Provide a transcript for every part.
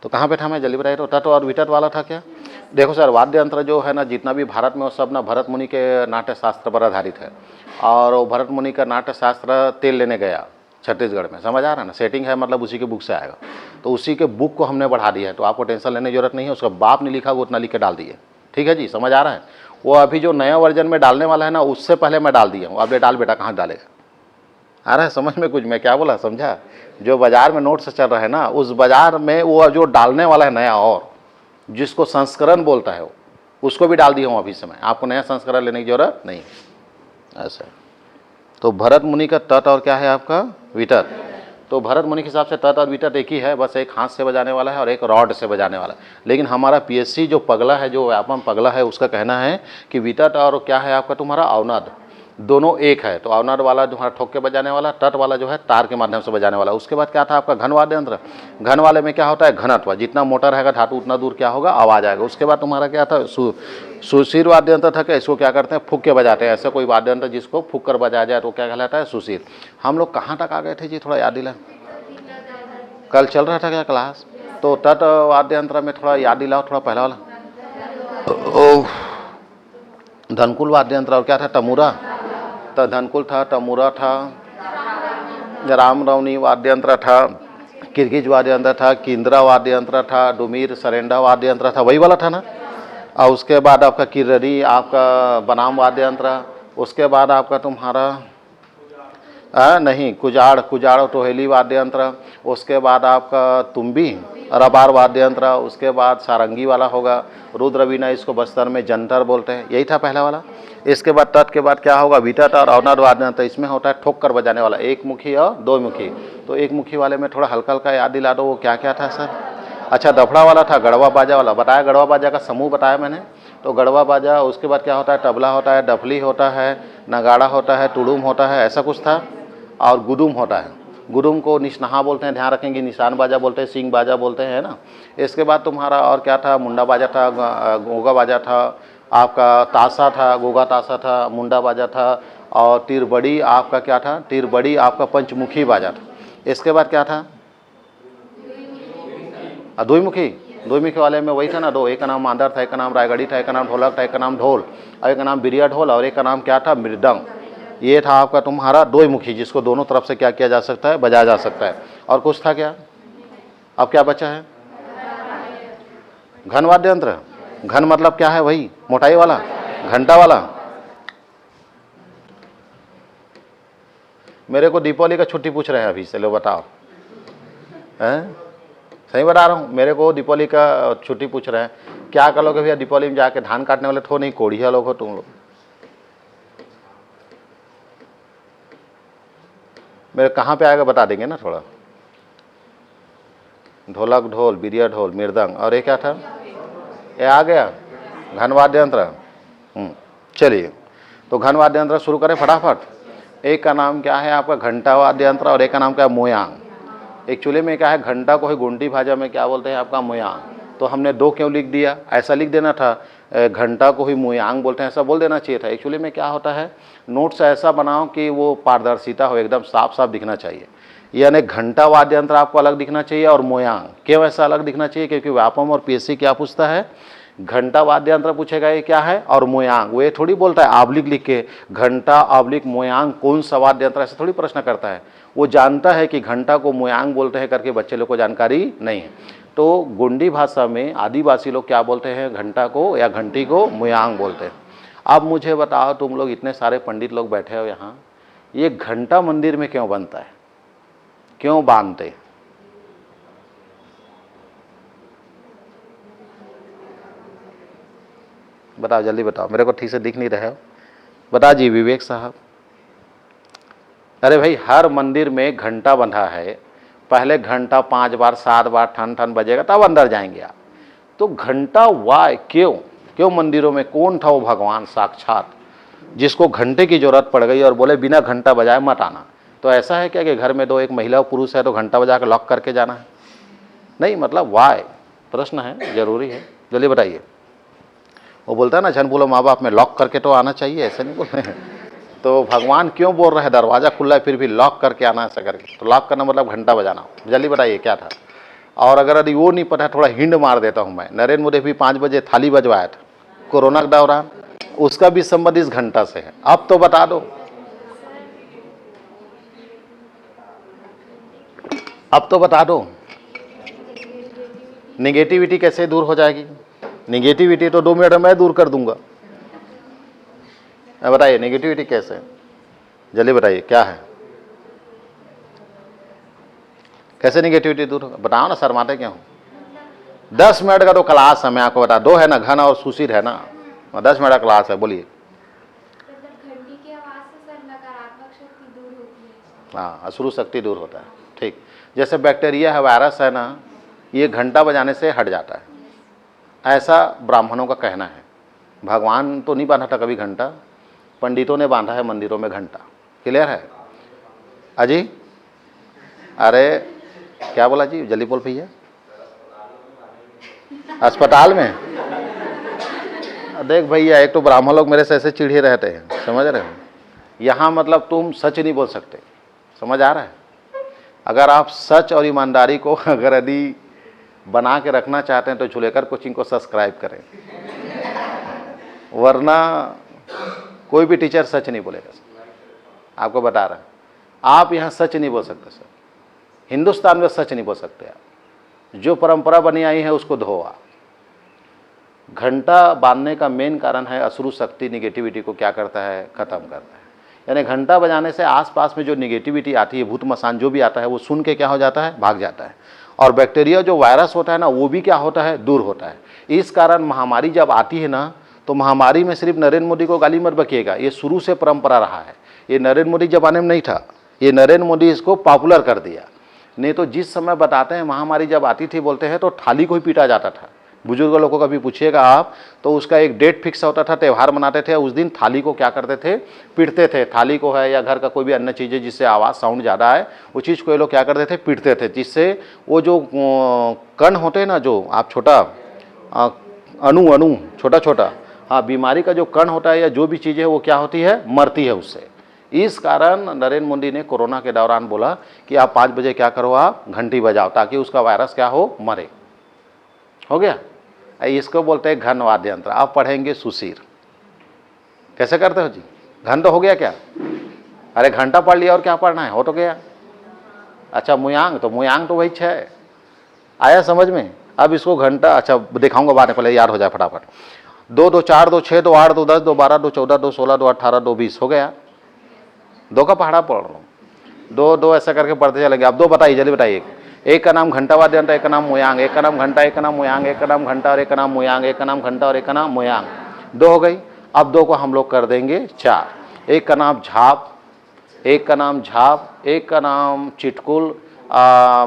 तो कहाँ पे था मैं, जल्दी बताइए। तो तट और वितट वाला था क्या? देखो सर, वाद्य यंत्र जो है ना जितना भी भारत में वो सब ना भरत मुनि के नाट्य शास्त्र पर आधारित है। और वो भरत मुनि का नाट्य शास्त्र तेल लेने गया छत्तीसगढ़ में, समझ आ रहा है ना, सेटिंग है मतलब उसी के बुक से आएगा। तो उसी के बुक को हमने बढ़ा दिया है, तो आपको टेंशन लेने की जरूरत नहीं है। उसका बाप ने लिखा वो उतना लिख के डाल दिए, ठीक है जी, समझ आ रहा है। वो अभी जो नया वर्जन में डालने वाला है ना, उससे पहले मैं डाल दिया हूँ। अब ये डाल बेटा, कहाँ डालेगा, आ रहा है समझ में कुछ मैं क्या बोला, समझा? जो बाजार में नोट से चल रहा है ना, उस बाजार में वो जो डालने वाला है नया, और जिसको संस्करण बोलता है वो, उसको भी डाल दिया हूँ अभी समय। आपको नया संस्करण लेने की जरूरत नहीं, ऐसा। तो भरत मुनि का तट और क्या है आपका, वितट। तो भरत मुनि के हिसाब से तट और वितट एक ही है, बस एक हाथ से बजाने वाला है और एक रॉड से बजाने वाला है। लेकिन हमारा पीएससी जो पगला है, जो व्यापम पगला है, उसका कहना है कि वितट और क्या है आपका तुम्हारा अवनद, दोनों एक है। तो अवनद वाला जो है ठोक के बजाने वाला, तट वाला जो है तार के माध्यम से बजाने वाला। उसके बाद क्या था आपका घन वाद्य यंत्र। घन वाले में क्या होता है, घनत्व, जितना मोटा रहेगा धातु उतना दूर क्या होगा, आवाज आएगा। उसके बाद तुम्हारा क्या था, सुशीर वाद्य यंत्र था। क्या इसको क्या करते हैं, फूक के बजाते हैं। ऐसा कोई वाद्य यंत्र जिसको फूक कर बजाया जाए तो क्या कहलाता है, सुशीर। हम लोग कहाँ तक आ गए थे जी, थोड़ा याद दिला, कल चल रहा था क्या क्लास? तो तट वाद्य यंत्र में थोड़ा याद दिलाओ, थोड़ा पहला वाला। धनकुल वाद्य यंत्र और क्या था, तमूरा। तो धनकुल था, तमूरा था, रामरवनी वाद्य यंत्र था, किरगिज वाद्य यंत्र था, किंद्रा वाद्य यंत्र था, डुमीर सरेंडा वाद्य यंत्र था, वही वाला था ना। और उसके बाद आपका किर्ररी, आपका बनाम वाद्य यंत्र। उसके बाद आपका तुम्हारा नहीं, कुजाड़, कुजाड़ टोहेली वाद्य यंत्र। उसके बाद आपका तुम्बी रबार वाद्य यंत्र। उसके बाद सारंगी वाला होगा, रुद्र वीणा, इसको बस्तर में जंतर बोलते हैं, यही था पहला वाला। इसके बाद तट के बाद क्या होगा, वितट और अवनद वाद्य यंत्र। इसमें होता है ठोक कर बजाने वाला, एक मुखी और दो मुखी। तो एक मुखी वाले में थोड़ा हल्का हल्का याद दिला दो, वो क्या क्या था सर? अच्छा, दफड़ा वाला था, गढ़वा बाजा वाला बताया, गढ़वा बाजा का समूह बताया मैंने। तो गढ़वा बाजा, उसके बाद क्या होता है, तबला होता है, डफली होता है, नगाड़ा होता है, तुड़ुम होता है, ऐसा कुछ था। और गुदुम होता है, गुदुम को निशनहा बोलते हैं, ध्यान रखेंगे, निशान बाजा बोलते हैं, सिंग बाजा बोलते हैं ना। इसके बाद तुम्हारा और क्या था, मुंडा बाजा था, गोगा बाजा था, आपका ताशा था, गोगा ताशा था, मुंडा बाजा था। और तिरबड़ी आपका क्या था, तिरबड़ी आपका पंचमुखी बाजा था। इसके बाद क्या था, दुईमुखी। दुईमुखी वाले में वही था ना, दो, एक का नाम मांदर था, एक का नाम रायगढ़ी था, एक का नाम ढोलक था, एक का नाम ढोल, और एक का नाम बिरिया ढोल, और एक का नाम क्या था, मृदंग। ये था आपका तुम्हारा द्विमुखी, जिसको दोनों तरफ से क्या किया जा सकता है, बजाया जा सकता है। और कुछ था क्या, अब क्या बचा है, घन वाद्य यंत्र। घन मतलब क्या है, वही मोटाई वाला, घंटा वाला। मेरे को दीपावली का छुट्टी पूछ रहे हैं अभी से, लो बताओ, हैं? सही बता रहा हूँ, मेरे को दीपावली का छुट्टी पूछ रहे हैं। क्या करोगे भैया दीपावली में जाके, धान काटने वाले तो नहीं, कोढ़िया लोग हो तुम लोग। मेरे कहाँ पे आएगा बता देंगे ना थोड़ा। ढोलक, ढोल, बिरिया ढोल, मृदंग, और ये क्या था, ये आ गया घन वाद्य यंत्र। चलिए, तो घन वाद्य यंत्र शुरू करें फटाफट। एक का नाम क्या है आपका, घंटा वाद्य यंत्र, और एक का नाम क्या है, मोयांग। एक्चुअली में क्या है, घंटा को ही गोंडी भाषा में क्या बोलते हैं आपका, मोयांग। तो हमने दो क्यों लिख दिया, ऐसा लिख देना था, घंटा को ही मोयांग बोलते हैं, ऐसा बोल देना चाहिए था। एक्चुअली में क्या होता है, नोट्स ऐसा बनाओ कि वो पारदर्शिता हो, एकदम साफ साफ दिखना चाहिए। यानी घंटा वाद्य यंत्र आपको अलग दिखना चाहिए, और मोयांग क्यों ऐसा अलग दिखना चाहिए, क्योंकि व्यापम और पीएससी क्या पूछता है, घंटा वाद्य यंत्र पूछेगा ये क्या है, और मोयांग। वो ये थोड़ी बोलता है आबलिक लिख के, घंटा आबलिक मोयांग कौन सा वाद्य यंत्र, ऐसा थोड़ी प्रश्न करता है। वो जानता है कि घंटा को मोयांग बोलते हैं करके, बच्चे लोग को जानकारी नहीं है। तो गोंडी भाषा में आदिवासी लोग क्या बोलते हैं, घंटा को या घंटी को मोयांग बोलते हैं। अब मुझे बताओ, तुम लोग इतने सारे पंडित लोग बैठे हो यहाँ, ये घंटा मंदिर में क्यों बनता है, क्यों बांधते, बताओ जल्दी बताओ, मेरे को ठीक से दिख नहीं रहे हो, बता जी विवेक साहब। अरे भाई, हर मंदिर में घंटा बंधा है, पहले घंटा 5 बार 7 बार ठन ठन बजेगा तब अंदर जाएंगे आप। तो घंटा वाय क्यों, क्यों मंदिरों में, कौन था वो भगवान साक्षात जिसको घंटे की जरूरत पड़ गई और बोले बिना घंटा बजाए मत आना। तो ऐसा है क्या कि घर में दो, एक महिला और पुरुष है तो घंटा बजा के लॉक करके जाना है, नहीं, मतलब वाय, प्रश्न है, जरूरी है, जल्दी बताइए। वो बोलता है ना, झन बोलो माँ बाप में लॉक करके तो आना चाहिए, ऐसे नहीं बोल रहे हैं। तो भगवान क्यों बोल रहे हैं, दरवाजा खुला है फिर भी लॉक करके आना, ऐसा करके। तो लॉक करना मतलब घंटा बजाना। जल्दी बताइए क्या था, और अगर यदि वो नहीं पता, थोड़ा हिंट मार देता हूँ मैं। नरेंद्र मोदी भी 5 बजे थाली बजवाया था कोरोना के दौरान, उसका भी संबंध इस घंटा से है। अब तो बता दो, अब तो बता दो, निगेटिविटी कैसे दूर हो जाएगी? निगेटिविटी तो 2 मिनट में मैं दूर कर दूंगा। बताइए निगेटिविटी कैसे, जल्दी बताइए क्या है, कैसे निगेटिविटी दूर होगा? बताओ ना, शर्माते क्यों? 10 मिनट का तो क्लास है, मैं आपको बता, 2 है ना, घन और सुशीर है ना, 10 मिनट का क्लास है। बोलिए। घंटी की आवाज से सर नकारात्मक शक्ति दूर होती है। हाँ, अशुभ शक्ति दूर होता है। ठीक, जैसे बैक्टीरिया है, वायरस है ना, ये घंटा बजाने से हट जाता है, ऐसा ब्राह्मणों का कहना है। भगवान तो नहीं बांधा था कभी घंटा, पंडितों ने बांधा है मंदिरों में घंटा। क्लियर है अजी? अरे क्या बोला जी, जल्दी बोल भैया। अस्पताल में देख भैया, एक तो ब्राह्मण लोग मेरे से ऐसे चिढ़े रहते हैं, समझ रहे हो? यहाँ मतलब तुम सच नहीं बोल सकते, समझ आ रहा है? अगर आप सच और ईमानदारी को अगर यदि बना के रखना चाहते हैं तो झुलेकर कोचिंग को सब्सक्राइब करें, वरना कोई भी टीचर सच नहीं बोलेगा। आपको बता रहा है, आप यहाँ सच नहीं बोल सकते सर, हिंदुस्तान में सच नहीं बोल सकते आप। जो परंपरा बनी आई है उसको धो आप। घंटा बांधने का मेन कारण है अशुभ शक्ति, निगेटिविटी को क्या करता है, खत्म करता है। यानी घंटा बजाने से आसपास में जो निगेटिविटी आती है, भूत मसान जो भी आता है, वो सुन के क्या हो जाता है, भाग जाता है। और बैक्टीरिया जो वायरस होता है ना, वो भी क्या होता है, दूर होता है। इस कारण महामारी जब आती है ना, तो महामारी में सिर्फ नरेंद्र मोदी को गाली मत बकिएगा, ये शुरू से परंपरा रहा है। ये नरेंद्र मोदी जमाने में नहीं था, ये नरेंद्र मोदी इसको पॉपुलर कर दिया। नहीं तो जिस समय बताते हैं महामारी जब आती थी, बोलते हैं तो थाली को ही पीटा जाता था। बुजुर्ग लोगों का भी पूछिएगा आप, तो उसका एक डेट फिक्स होता था, त्यौहार मनाते थे, उस दिन थाली को क्या करते थे, पीटते थे। थाली को है या घर का कोई भी अन्य चीज़ है जिससे आवाज़ साउंड ज़्यादा है, वो चीज़ को ये लोग क्या करते थे, पीटते थे, जिससे वो जो कण होते हैं ना, जो आप छोटा अणु छोटा छोटा, हाँ, बीमारी का जो कण होता है या जो भी चीज़ें है वो क्या होती है, मरती है उससे। इस कारण नरेंद्र मोदी ने कोरोना के दौरान बोला कि आप 5 बजे क्या करो, आप घंटी बजाओ, ताकि उसका वायरस क्या हो, मरे। हो गया? इसको बोलते हैं घन वाद्य यंत्र। आप पढ़ेंगे सुशीर। कैसे करते हो जी? घन तो हो गया क्या? अरे घंटा पढ़ लिया और क्या पढ़ना है, हो तो गया। अच्छा मुयांग, तो मुयांग तो वही 6 आया समझ में। अब इसको घंटा, अच्छा दिखाऊंगा बाद में, पहले याद हो जाए फटाफट। 2 2 4 2 6 2 8 2 10 2 12 2 14 2 16 2 18 2 20 हो गया। 2 का पहाड़ा पढ़ लो, 2 2 ऐसा करके पढ़ते चलेंगे। अब 2 बताइए, जल्दी बताइए। एक का नाम घंटा वाद्य यंत्र, एक का नाम मुयांग, एक का नाम घंटा, एक का नाम मुयांग, एक का नाम घंटा और एक का नाम मुयांग, एक का नाम घंटा और एक का नाम मुयांग। 2 हो गई। अब 2 को हम लोग कर देंगे 4। एक का नाम झाप, एक का नाम झाप, एक का नाम चिटकुल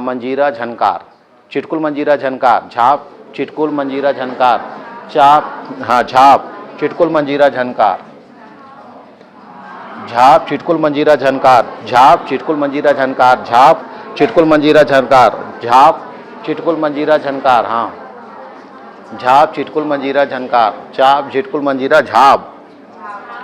मंजीरा झनकार, चिटकुल मंजीरा झनकार, झाप चिटकुल मंजीरा झनकार, चाप, हाँ झाप चिटकुल मंजीरा झनकार, झाप चिटकुल मंजीरा झनकार, झाप चिटकुल मंजीरा झनकार, झाप चिटकुल मंजीरा झनकार, झाप चिटकुल मंजीरा झनकार, हाँ झाप चिटकुल मंजीरा झनकार, चाप चिटकुल मंजीरा झाप।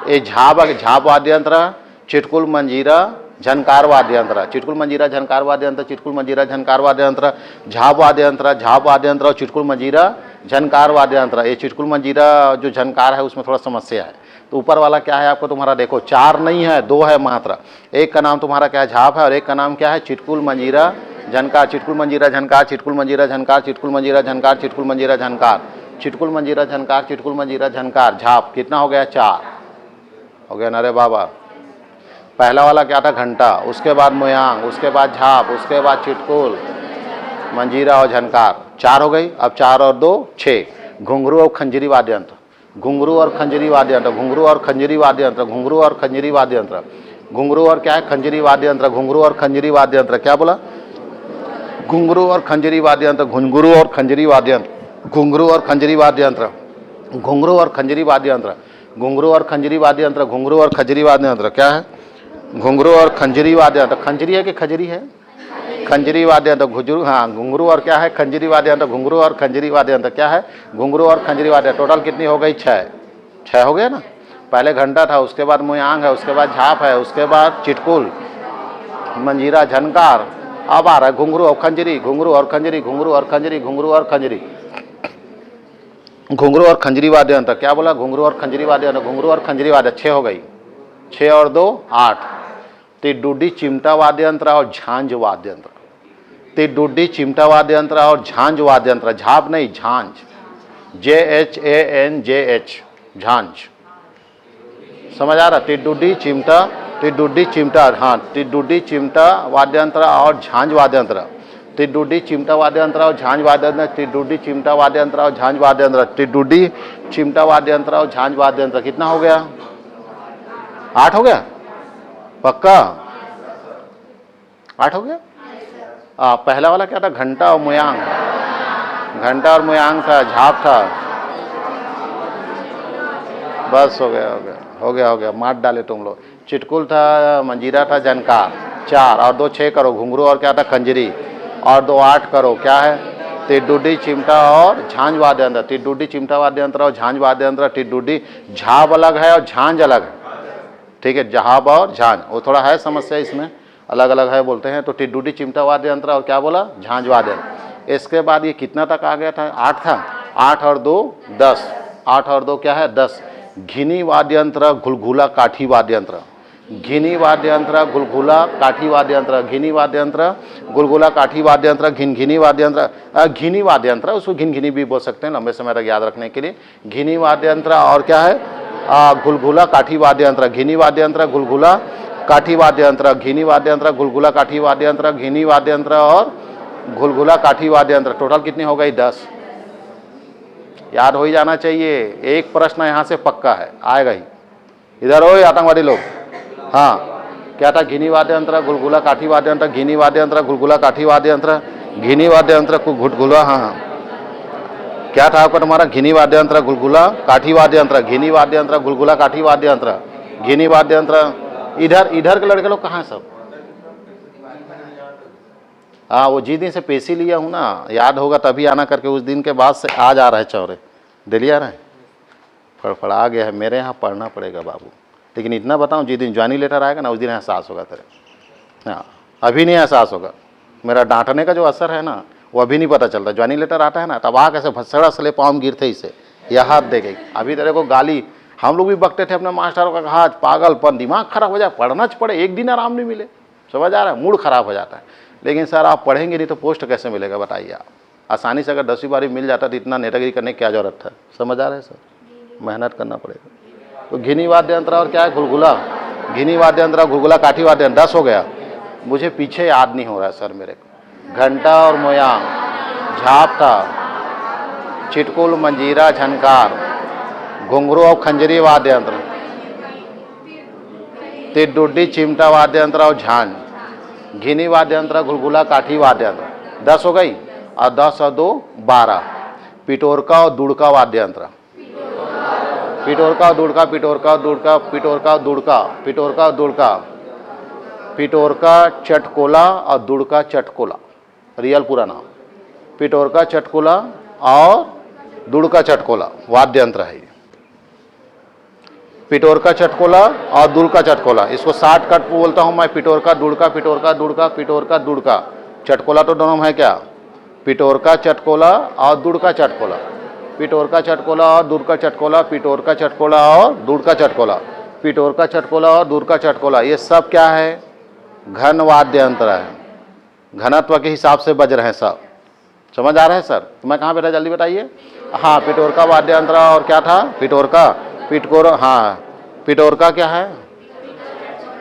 ये झाप वाद्य यंत्र, चिटकुल मंजीरा झनकार वाद्य यंत्र, चिटकुल मंजीरा झनकार वाद्य यंत्र, चिटकुल मंजीरा झनकार वाद्य यंत्र, झाप वाद्य यंत्र, झाप वाद्य यंत्र और चिटकुल मंजीरा झनकार वाद्य यंत्र। ये चिटकुल मंजीरा जो झनकार है उसमें थोड़ा समस्या है। तो ऊपर वाला क्या है आपको, तुम्हारा देखो 4 नहीं है, 2 है मात्र। एक का नाम तुम्हारा क्या है, झाप है, और एक का नाम क्या है, चिटकुल मंजीरा झनकार, चिटकुल मंजीरा झनकार, चिटकुल मंजीरा झनकार, चिटकुल मंजीरा झनकार, चिटकुल मंजीरा झनकार, चिटकुल मंजीरा झनकार, चिटकुल मंजीरा झनकार, झाप। कितना हो गया, 4 हो गया ना रे बाबा। पहला वाला क्या था, घंटा, उसके बाद मुयांग, उसके बाद झाप, उसके बाद चिटकुल मंजीरा और झनकार। 4 हो गई। अब 4 और 2 6। घुंघरू और खंजरी वाद्य यंत्र, घुंघरू और खंजरी वाद्य यंत्र, घुंघरू और खंजरी वाद्य यंत्र, घुंघरू और खंजरी वाद्य यंत्र, घुंघरू और क्या है, खंजरी वाद्य यंत्र, घुंघरू और खंजरी वाद्य यंत्र। क्या बोला, घुंघरू और खंजरी वाद्य यंत्र, घुंघरू और खंजरी वाद्य यंत्र, घुंघरू और खंजरी वाद्य यंत्र, घुंघरू और खंजरी वाद्य यंत्र, घुंघरू और खंजरी वाद्य यंत्र, घुंघरू और खंजरी वाद्य यंत्र। क्या है, घुंघरू और खंजरी वाद्य यंत्र। खंजरी है कि खजरी है, खंजरी वाद्य यंत्र, घुंघरू, हाँ घुंघरू और क्या है, खंजरी वाद्य यंत्र, घुंघरू और खंजरी वाद्य यंत्र। क्या है, घुंघरू और खंजरी वाद्य। टोटल कितनी हो गई, 6 हो गया ना। पहले घंटा था, उसके बाद मुयांग है, उसके बाद झाप है, उसके बाद चिटकुल मंजीरा झनकार, अब आ रहा है घुंघरू और खंजरी, घुंघरू और खंजरी, घुंघरू और खंजरी, घुंघरू और खंजरी, घुंघरू और खंजरी वाद्य यंत्र। क्या बोला? घुंघरू और खंजरी वाद्य यंत्र, घुंघरू और खंजरी वाद्य। 6 हो गई, 6 और 2 8। तिडुड्डी चिमटा वाद्य यंत्र और झांझ वाद्य यंत्र। तिडुड्डी चिमटा वाद्य यंत्र और झांझ वाद्य यंत्र, झाप नहीं झांझ, JHANJH, झांझ। समझ आ रहा? तिडुड्डी चिमटा, तिडुड्डी चिमटा, हाँ तिडुड्डी चिमटा वाद्य यंत्र और झांझ वाद्य यंत्र, तिडुड्डी चिमटा वाद्य यंत्र और झांझ वाद्य यंत्र, तिडुड्डी चिमटा वाद्य यंत्र और झांझ वाद्य यंत्र, तिडुड्डी चिमटा वाद्य यंत्र और झांझ वाद्य यंत्र। कितना हो गया? 8 हो गया? पक्का 8 हो गया? पहला वाला क्या था? घंटा और मुयांग, घंटा और मुयांग था, झाप था। बस हो गया, हो गया, हो गया, हो गया, मार डाले तुम लोग। चिटकुल था, मंजीरा था, झनकार। 4 और 2 6 करो, घुंघरू और क्या था? खंजरी। और 2 8 करो, क्या है? तिडुड्डी चिमटा और झांझ वाद्य यंत्र, तिडुड्डी चिमटा वाद्य यंत्र और झांझ वाद्य यंत्र। तिडुड्डी झाप अलग है और झांझ अलग है, ठीक है? झाप और झांझ, वो थोड़ा है समस्या इसमें, अलग अलग है बोलते हैं। तो तिडुड्डी चिमटा वाद्य यंत्र और क्या बोला? झांझ वाद्य यंत्र। इसके बाद ये कितना तक आ गया था? 8 था। 8 और 2 10, 8 और 2 क्या है? 10। घिनी वाद्य यंत्र, घुलघुला काठी वाद्य यंत्र, घिनी वाद्य यंत्र, घुलघुला काठी वाद्य यंत्र, घिनी वाद्य यंत्र, घुलघुला काठी वाद्य यंत्र, घिनघिनी वाद्य यंत्र, घिनी वाद्य यंत्र, उसको घिनघिनी भी बोल सकते हैं लंबे समय तक याद रखने के लिए। घिनी वाद्य यंत्र और क्या है? घुलघुला काठी वाद्य यंत्र, घिनी वाद्य यंत्र, घुलघुला काठी वाद्य यंत्र, घिनी वाद्य यंत्र, घुलघुला काठी वाद्य यंत्र, घिनी वाद्य यंत्र और घुलघुला काठी वाद्य यंत्र। टोटल कितनी हो गई? 10। याद हो ही जाना चाहिए। एक प्रश्न यहाँ से पक्का है, आएगा ही। इधर हो आतंकवादी लोग। हाँ, क्या था? घिनी वाद्य यंत्र, घुलघुला काठी वाद्य यंत्र, घिनी वाद्य यंत्र, घुलघुला काठी वाद्य यंत्र, घिनी वाद्य यंत्र को घुटघुला। हाँ, क्या था आपका? तुम्हारा घिनी वाद्य यंत्र, घुलघुला काठी वाद्य यंत्र, घिनी वाद्य यंत्र, घुलघुला काठी वाद्य यंत्र, घिनी वाद्य यंत्र। इधर इधर के लड़के लोग कहाँ हैं सब? हाँ, वो जिस दिन से पेशी लिया हूँ ना, याद होगा तभी आना करके, उस दिन के बाद से आज आ रहा है चौरे, दिल्ली आ रहा है, फड़फड़ा गया है। मेरे यहाँ पढ़ना पड़ेगा बाबू, लेकिन इतना बताऊँ, जिस दिन ज्वाइनिंग लेटर आएगा ना, उस दिन एहसास होगा तेरे। हाँ, अभी नहीं एहसास होगा। मेरा डांटने का जो असर है ना, वो अभी नहीं पता चलता। ज्वाइनिंग लेटर आता है ना, तब आ कैसे भसड़ा सले पाँव गिरते इसे, यह हाथ दे गई। अभी तेरे को गाली हम लोग भी बकते थे अपने मास्टरों का, कहा पागलपन, दिमाग खराब हो जाए, पढ़ना पड़े, एक दिन आराम नहीं मिले। समझ आ रहा है? मूड खराब हो जाता है। लेकिन सर आप पढ़ेंगे नहीं तो पोस्ट कैसे मिलेगा बताइए आप? आसानी से अगर 10वीं 12वीं मिल जाता तो इतना नेटागिरी करने की क्या जरूरत था? समझ आ रहा है सर? मेहनत करना पड़ेगा। तो घिनी वाद्य यंत्र और क्या है? घुलघुला, घिनी वाद्य यंत्र, घुलघुला काठी वाद्य यंत्र। 10 हो गया। मुझे पीछे याद नहीं हो रहा है सर मेरे को। घंटा और मोयांग, झाप था, चिटकुल, मंजीरा, झनकार, घुंघरू और खंजरी वाद्य यंत्र, तिडुड्डी चिमटा वाद्य यंत्र और झांझ, घिनी वाद्य यंत्र, घुलघुला काठी वाद्य यंत्र। 10 हो गई। और 10 और 2 12। पिटोरका और दुड़का वाद्य यंत्र, पिटोरका और दुड़का, पिटोरका और दुड़का, पिटोरका और दुड़का, पिटोरका और दुड़का, पिटोरका चटकोला और दुड़का चटकोला, रियल पूरा नाम। पिटोरका चटकोला और दुड़का चटकोला वाद्य यंत्र है। पिटोरका चटकोला और दुड़का चटकोला, इसको शॉर्टकट बोलता हूं मैं, पिटोरका दुड़का, पिटोरका दुड़का, पिटोरका दुड़का। चटकोला तो दोनों है क्या? पिटोरका चटकोला और दुड़का चटकोला, पिटोरका चटकोला और दुड़का चटकोला, पिटोरका चटकोला और दुड़का चटकोला, पिटोरका चटकोला और दुड़का चटकोला। ये सब क्या है? घन वाद्य यंत्र है, घनत्व के हिसाब से बज रहे हैं सब। समझ आ रहा है सर? तो मैं कहाँ बैठा, जल्दी बताइए। हाँ, पिटोरका वाद्य यंत्र और क्या था? पिटोरका, पिटकोरा। हाँ, पिटोरका क्या है?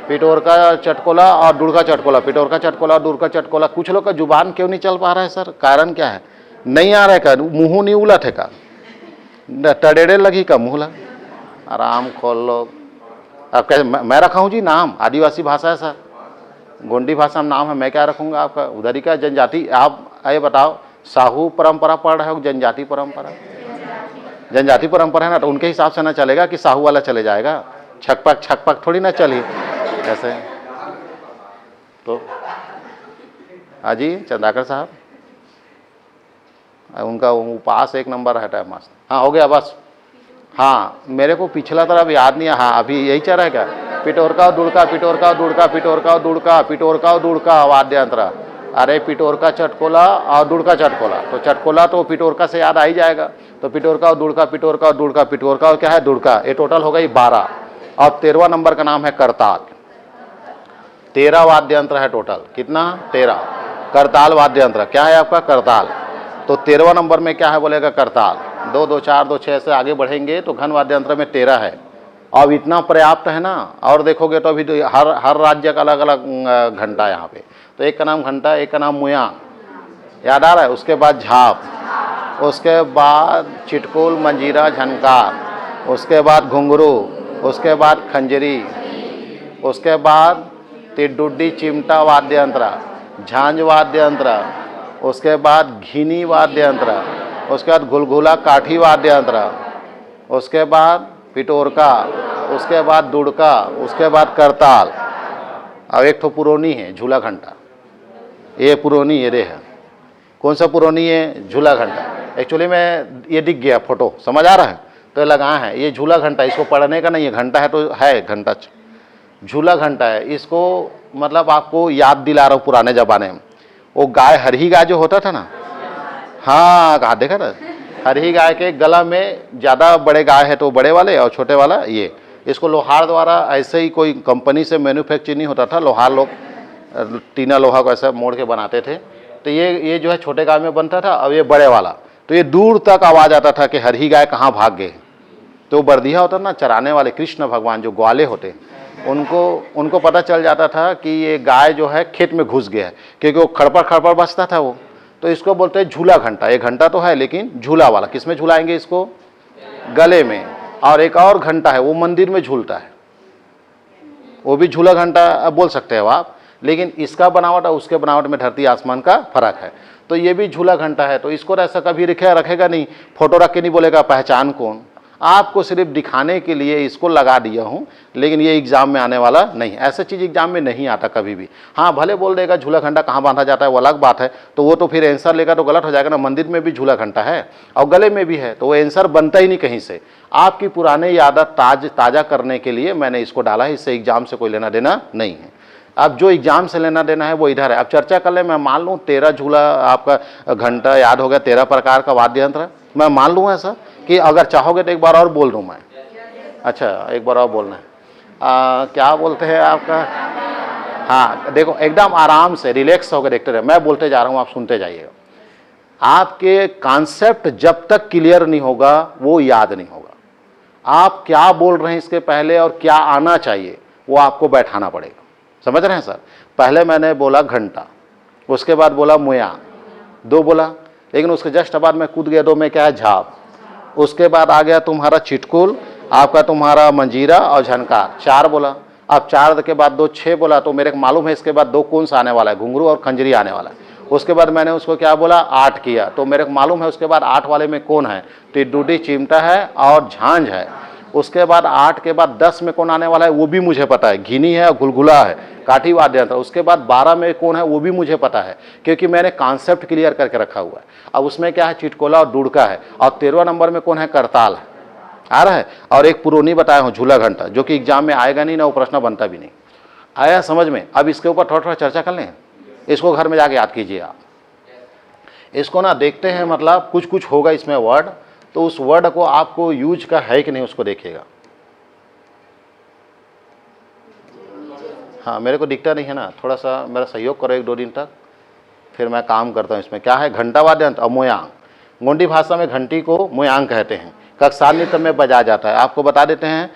पिटोरका चटकोला और दुड़का चटकोला, पिटोरका चटकोला और दुड़का चटकोला। कुछ लोग का जुबान क्यों नहीं चल पा रहा है सर? कारण क्या है? नहीं आ रहा है का? मुँह नहीं उलट है का? टडेड़े लगी का मुँह लग? आराम खोल लो। अब कैसे मैं रखा हूँ जी नाम? आदिवासी भाषा है सर, गोंडी भाषा में नाम है, मैं क्या रखूँगा आपका? उधर का जनजाति। आप आइए बताओ, साहू परंपरा पढ़ रहे हो, जनजाति परंपरा? जनजाति परंपरा है ना, तो उनके हिसाब से ना चलेगा कि साहू वाला चले जाएगा। छकपक छकपक थोड़ी ना चली ऐसे। तो हाजी चंद्राकर साहब, उनका उपास 1 नंबर है टाइम मस्त। हाँ, हो गया बस। हाँ, मेरे को पिछला तरफ याद नहीं है। हाँ, अभी यही चल रहा है क्या? पिटोरका और दुड़का, पिटोरका और दुड़का, पिटोरका और दुड़का, पिटोरका और दुड़का वाद्य यंत्र, अरे पिटोरका चटकोला और दुड़का चटकोला, तो चटकोला तो पिटोरका से याद आ ही जाएगा, तो पिटोरका और दुड़का, पिटोरका और दुड़का, पिटोरका और क्या है दुड़का, ये टोटल हो गई 12। और 13वां नंबर का नाम है करताल। 13 वाद्य यंत्र है टोटल, कितना 13। करताल वाद्य यंत्र क्या है आपका करताल। तो 13वां नंबर में क्या है बोलेगा करताल। 2 2 4 2 6 से आगे बढ़ेंगे तो घन वाद्य यंत्र में 13 है। अब इतना पर्याप्त है ना। और देखोगे तो अभी तो हर राज्य का अलग अलग घंटा है यहाँ पे। तो एक का नाम घंटा, एक का नाम मुयांग, याद आ रहा है। उसके बाद झाप, उसके बाद चिटकुल, मंजीरा, झनकार, उसके बाद घुंघरू, उसके बाद खंजरी, उसके बाद तिडुड्डी, चिमटा वाद्य यंत्र, झांझ वाद्य यंत्र, उसके बाद घिनी वाद्य यंत्र, उसके बाद गुलगुला काठी वाद्य यंत्र, उसके बाद पिटोरका, उसके बाद दुड़का, उसके बाद करताल। अब एक तो पुरोनी है झूला घंटा, ये पुरोनी ये रे है। कौन सा पुरोनी है? झूला घंटा। एक्चुअली में ये दिख गया फोटो, समझ आ रहा है तो लगाया है। ये झूला घंटा, इसको पढ़ने का नहीं है, घंटा है तो है घंटा, झूला घंटा है। इसको मतलब आपको याद दिला रहा हूँ पुराने ज़माने में वो गाय, हरही गाय जो होता था ना, हाँ कहा देखा था, हरही गाय के गला में ज़्यादा बड़े गाय है तो बड़े वाले और छोटे वाला ये। इसको लोहार द्वारा ऐसे ही कोई कंपनी से मैन्युफैक्चर नहीं होता था, लोहार लोग टीना लोहा को ऐसा मोड़ के बनाते थे। तो ये जो है छोटे गाय में बनता था, अब ये बड़े वाला। तो ये दूर तक आवाज़ आता था कि हरही गाय कहाँ भाग गए। तो बर्दिया होता ना चराने वाले, कृष्ण भगवान जो ग्वाले होते, उनको पता चल जाता था कि ये गाय जो है खेत में घुस गया है, क्योंकि वो खड़पड़ खड़पड़ बजता था वो। तो इसको बोलते हैं झूला घंटा। ये घंटा तो है लेकिन झूला वाला। किस में झूलाएंगे इसको? गले में। और एक और घंटा है वो मंदिर में झूलता है, वो भी झूला घंटा बोल सकते हो आप। लेकिन इसका बनावट और उसके बनावट में धरती आसमान का फर्क है। तो ये भी झूला घंटा है। तो इसको ऐसा कभी रखेगा नहीं, फोटो रख के नहीं बोलेगा पहचान कौन। आपको सिर्फ दिखाने के लिए इसको लगा दिया हूँ, लेकिन ये एग्जाम में आने वाला नहीं। ऐसा चीज़ एग्जाम में नहीं आता कभी भी। हाँ भले बोल देगा झूला घंटा कहाँ बांधा जाता है, वो अलग बात है। तो वो तो फिर आंसर लेगा तो गलत हो जाएगा ना। मंदिर में भी झूला घंटा है और गले में भी है, तो वो आंसर बनता ही नहीं कहीं से। आपकी पुराने यादत ताज़ा करने के लिए मैंने इसको डाला है। इससे एग्जाम से कोई लेना देना नहीं है। अब जो एग्जाम से लेना देना है वो इधर है। अब चर्चा कर ले। मैं मान लूँ 13 झूला आपका घंटा याद हो गया, 13 प्रकार का वाद्य यंत्र मैं मान लूँ ऐसा कि अगर चाहोगे तो एक बार और बोल दूँ मैं। अच्छा एक बार और बोलना है। क्या बोलते हैं आपका? हाँ देखो एकदम आराम से रिलैक्स होकर देखते रहे। मैं बोलते जा रहा हूँ, आप सुनते जाइएगा। आपके कॉन्सेप्ट जब तक क्लियर नहीं होगा वो याद नहीं होगा। आप क्या बोल रहे हैं इसके पहले और क्या आना चाहिए वो आपको बैठाना पड़ेगा। समझ रहे हैं सर? पहले मैंने बोला घंटा, उसके बाद बोला मुयांग, 2 बोला, लेकिन उसके जस्ट बाद मैं कूद गया 2 में क्या है झाप। उसके बाद आ गया तुम्हारा चिटकुल, आपका तुम्हारा मंजीरा और झनकार, 4 बोला। अब 4 के बाद 2 6 बोला। तो मेरे को मालूम है इसके बाद 2 कौन सा आने वाला है, घुंघरू और खंजरी आने वाला है। उसके बाद मैंने उसको क्या बोला 8 किया। तो मेरे को मालूम है उसके बाद 8 वाले में कौन है, टिड्डुडी, चिमटा है और झांझ है। उसके बाद 8 के बाद 10 में कौन आने वाला है वो भी मुझे पता है, घिनी है और गुलगुला है, काठी वाद्य यंत्र। उसके बाद 12 में कौन है वो भी मुझे पता है, क्योंकि मैंने कॉन्सेप्ट क्लियर करके रखा हुआ है। अब उसमें क्या है चिटकोला और दुड़का है। और 13वां नंबर में कौन है करताल है, आ रहा है। और एक पुरोनी बताया हूँ झूला घंटा, जो कि एग्जाम में आएगा नहीं ना, वो प्रश्न बनता भी नहीं। आया समझ में? अब इसके ऊपर थोड़ा थोड़ा चर्चा कर लें। इसको घर में जाके याद कीजिए आप। इसको ना देखते हैं, मतलब कुछ कुछ होगा इसमें वर्ड, तो उस वर्ड को आपको यूज का है कि नहीं उसको देखिएगा। हाँ मेरे को दिखता नहीं है ना, थोड़ा सा मेरा सहयोग करो 1-2 दिन तक, फिर मैं काम करता हूँ इसमें। क्या है घंटा वाद्य यंत्र और मुयांग। गोंडी भाषा में घंटी को मुयांग कहते हैं। कक्षा नृत्य में बजाया जाता है। आपको बता देते हैं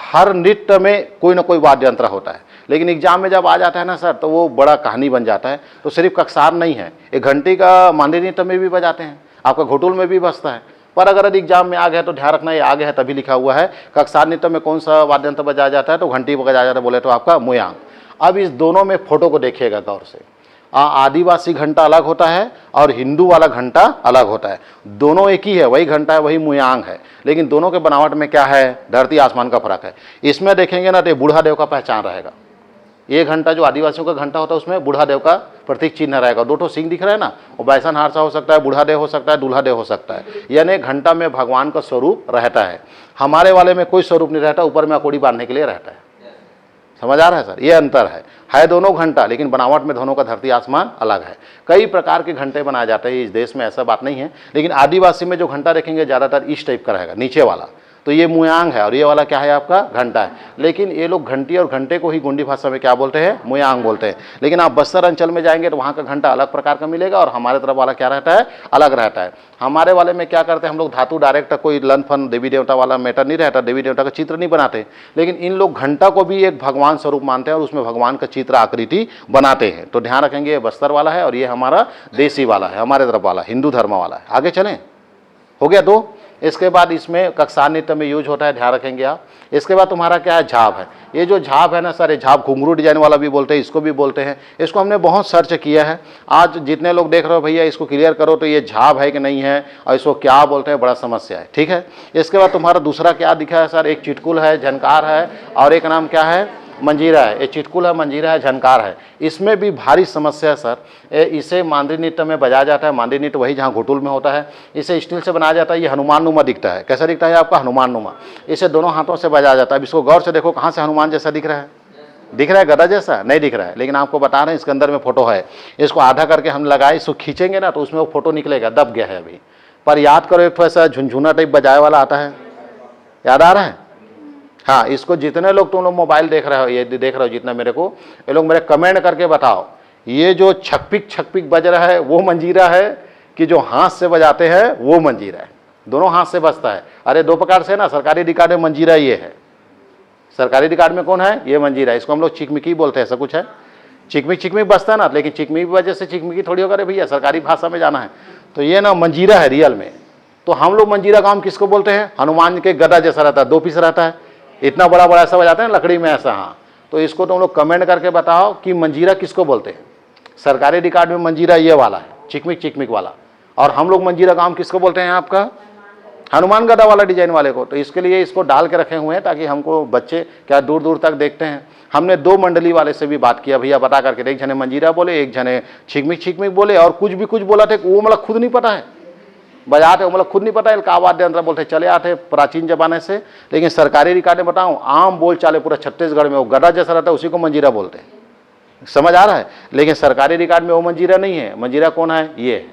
हर नृत्य में कोई ना कोई वाद्य यंत्र होता है, लेकिन एग्जाम में जब आ जाता है ना सर तो वो बड़ा कहानी बन जाता है। तो सिर्फ कक्षार नहीं है, एक घंटी का मांडे नृत्य में भी बजाते हैं, आपका घोटुल में भी बजता है। पर अगर एग्जाम में आ गया तो ध्यान रखना, ये आ गया है तभी लिखा हुआ है कक्षार नृत्य में कौन सा वाद्य यंत्र बजाया जाता है, तो घंटी बजाया जाता है बोले तो आपका मुयांग। अब इस दोनों में फोटो को देखिएगा गौर से। आदिवासी घंटा अलग होता है और हिंदू वाला घंटा अलग होता है। दोनों एक ही है, वही घंटा है, वही मुयांग है, लेकिन दोनों के बनावट में क्या है, धरती आसमान का फर्क है। इसमें देखेंगे ना तो बूढ़ा देव का पहचान रहेगा। ये घंटा जो आदिवासियों का घंटा होता है उसमें बूढ़ा देव का प्रतीक चिन्ह रहेगा। 2 सिंह दिख रहा है ना, वो बैसन हारसा हो सकता है, बूढ़ा देव हो सकता है, दूल्हा देव हो सकता है। यानी घंटा में भगवान का स्वरूप रहता है। हमारे वाले में कोई स्वरूप नहीं रहता, ऊपर में अकोड़ी बांधने के लिए रहता है। समझ आ रहा है सर, ये अंतर है दोनों घंटा, लेकिन बनावट में दोनों का धरती आसमान अलग है। कई प्रकार के घंटे बनाए जाते हैं इस देश में, ऐसा बात नहीं है, लेकिन आदिवासी में जो घंटा देखेंगे ज़्यादातर इस टाइप का रहेगा, नीचे वाला। तो ये मुयांग है और ये वाला क्या है आपका घंटा है। लेकिन ये लोग घंटी और घंटे को ही गोंडी भाषा में क्या बोलते हैं, मुयांग बोलते हैं। लेकिन आप बस्तर अंचल में जाएंगे तो वहाँ का घंटा अलग प्रकार का मिलेगा और हमारे तरफ वाला क्या रहता है, अलग रहता है। हमारे वाले में क्या करते हैं हम लोग, धातु डायरेक्ट, कोई लन फन देवी देवता वाला मैटर नहीं रहता, देवी देवता का चित्र नहीं बनाते। लेकिन इन लोग घंटा को भी एक भगवान स्वरूप मानते हैं और उसमें भगवान का चित्र आकृति बनाते हैं। तो ध्यान रखेंगे, ये बस्तर वाला है और ये हमारा देसी वाला है, हमारे तरफ वाला हिंदू धर्म वाला है। आगे चलें, हो गया दो। इसके बाद इसमें कक्षा नृत्य में यूज होता है, ध्यान रखेंगे आप। इसके बाद तुम्हारा क्या है, झाप है। ये जो झाप है ना सर, ये झाप घुंघरू डिजाइन वाला भी बोलते हैं, इसको भी बोलते हैं। इसको हमने बहुत सर्च किया है। आज जितने लोग देख रहे हो भैया इसको क्लियर करो तो ये झाप है कि नहीं है और इसको क्या बोलते हैं, बड़ा समस्या है, ठीक है। इसके बाद तुम्हारा दूसरा क्या दिखा है सर, एक चिटकुल है, झनकार है और एक नाम क्या है, मंजीरा है। ये चिटकुल है, मंजीरा है, झनकार है। इसमें भी भारी समस्या है सर। इसे मांडरी नृत्य में बजाया जाता है। मांडरी नृत्य वही जहाँ घुटुल में होता है। इसे स्टील से बनाया जाता है। ये हनुमान नुमा दिखता है, कैसा दिखता है आपका, हनुमान नुमा। इसे दोनों हाथों से बजाया जाता है। अब इसको गौर से देखो, कहाँ से हनुमान जैसा दिख रहा है, दिख रहा है गदा जैसा, नहीं दिख रहा है। लेकिन आपको बता रहे हैं इसके अंदर में फोटो है। इसको आधा करके हम लगाए, इसको खींचेंगे ना तो उसमें वो फोटो निकलेगा, दब गया है अभी। पर याद करो, एक ऐसा झुनझुना टाइप बजाए वाला आता है, याद आ रहा है। हाँ, इसको जितने लोग तुम लोग मोबाइल देख रहे हो, ये देख रहे हो जितना मेरे को, ये लोग मेरे कमेंट करके बताओ, ये जो छकपिक छकपिक बज रहा है वो मंजीरा है कि जो हाथ से बजाते हैं वो मंजीरा है। दोनों हाथ से बजता है। अरे दो प्रकार से ना, सरकारी रिकॉर्ड में मंजीरा ये है, सरकारी रिकॉर्ड में कौन है, ये मंजीरा। इसको हम लोग चिकमिकी बोलते हैं, ऐसा कुछ है। चिकमिक चिकमिक बजता है ना, लेकिन चिकमिक की वजह से चिकमिकी थोड़ी होगा, भैया सरकारी भाषा में जाना है। तो ये ना मंजीरा है रियल में। तो हम लोग मंजीरा काम किसको बोलते हैं, हनुमान के गदा जैसा रहता है, 2 पीस रहता है, इतना बड़ा बड़ा ऐसा बजाते हैं लकड़ी में ऐसा। हाँ, तो इसको तुम लोग कमेंट करके बताओ कि मंजीरा किसको बोलते हैं। सरकारी रिकॉर्ड में मंजीरा ये वाला है, चिकमिक चिकमिक वाला। और हम लोग मंजीरा काम किसको बोलते हैं आपका, हनुमान गदा वाला डिजाइन वाले को। तो इसके लिए इसको डाल के रखे हुए हैं ताकि हमको बच्चे क्या दूर दूर तक देखते हैं। हमने 2 मंडली वाले से भी बात किया, भैया बता करके, एक जने मंजीरा बोले, एक जने छिकमिक छिकमिक बोले, और कुछ भी कुछ बोला थे वो मतलब खुद नहीं पता है, बजाते मतलब खुद नहीं पता है। का वाद्य यंत्र बोलते चले आते प्राचीन जमाने से। लेकिन सरकारी रिकॉर्ड में बताऊं, आम बोल चाले पूरा छत्तीसगढ़ में वो गदा जैसा रहता है, उसी को मंजीरा बोलते हैं, समझ आ रहा है। लेकिन सरकारी रिकॉर्ड में वो मंजीरा नहीं है। मंजीरा कौन है, ये है,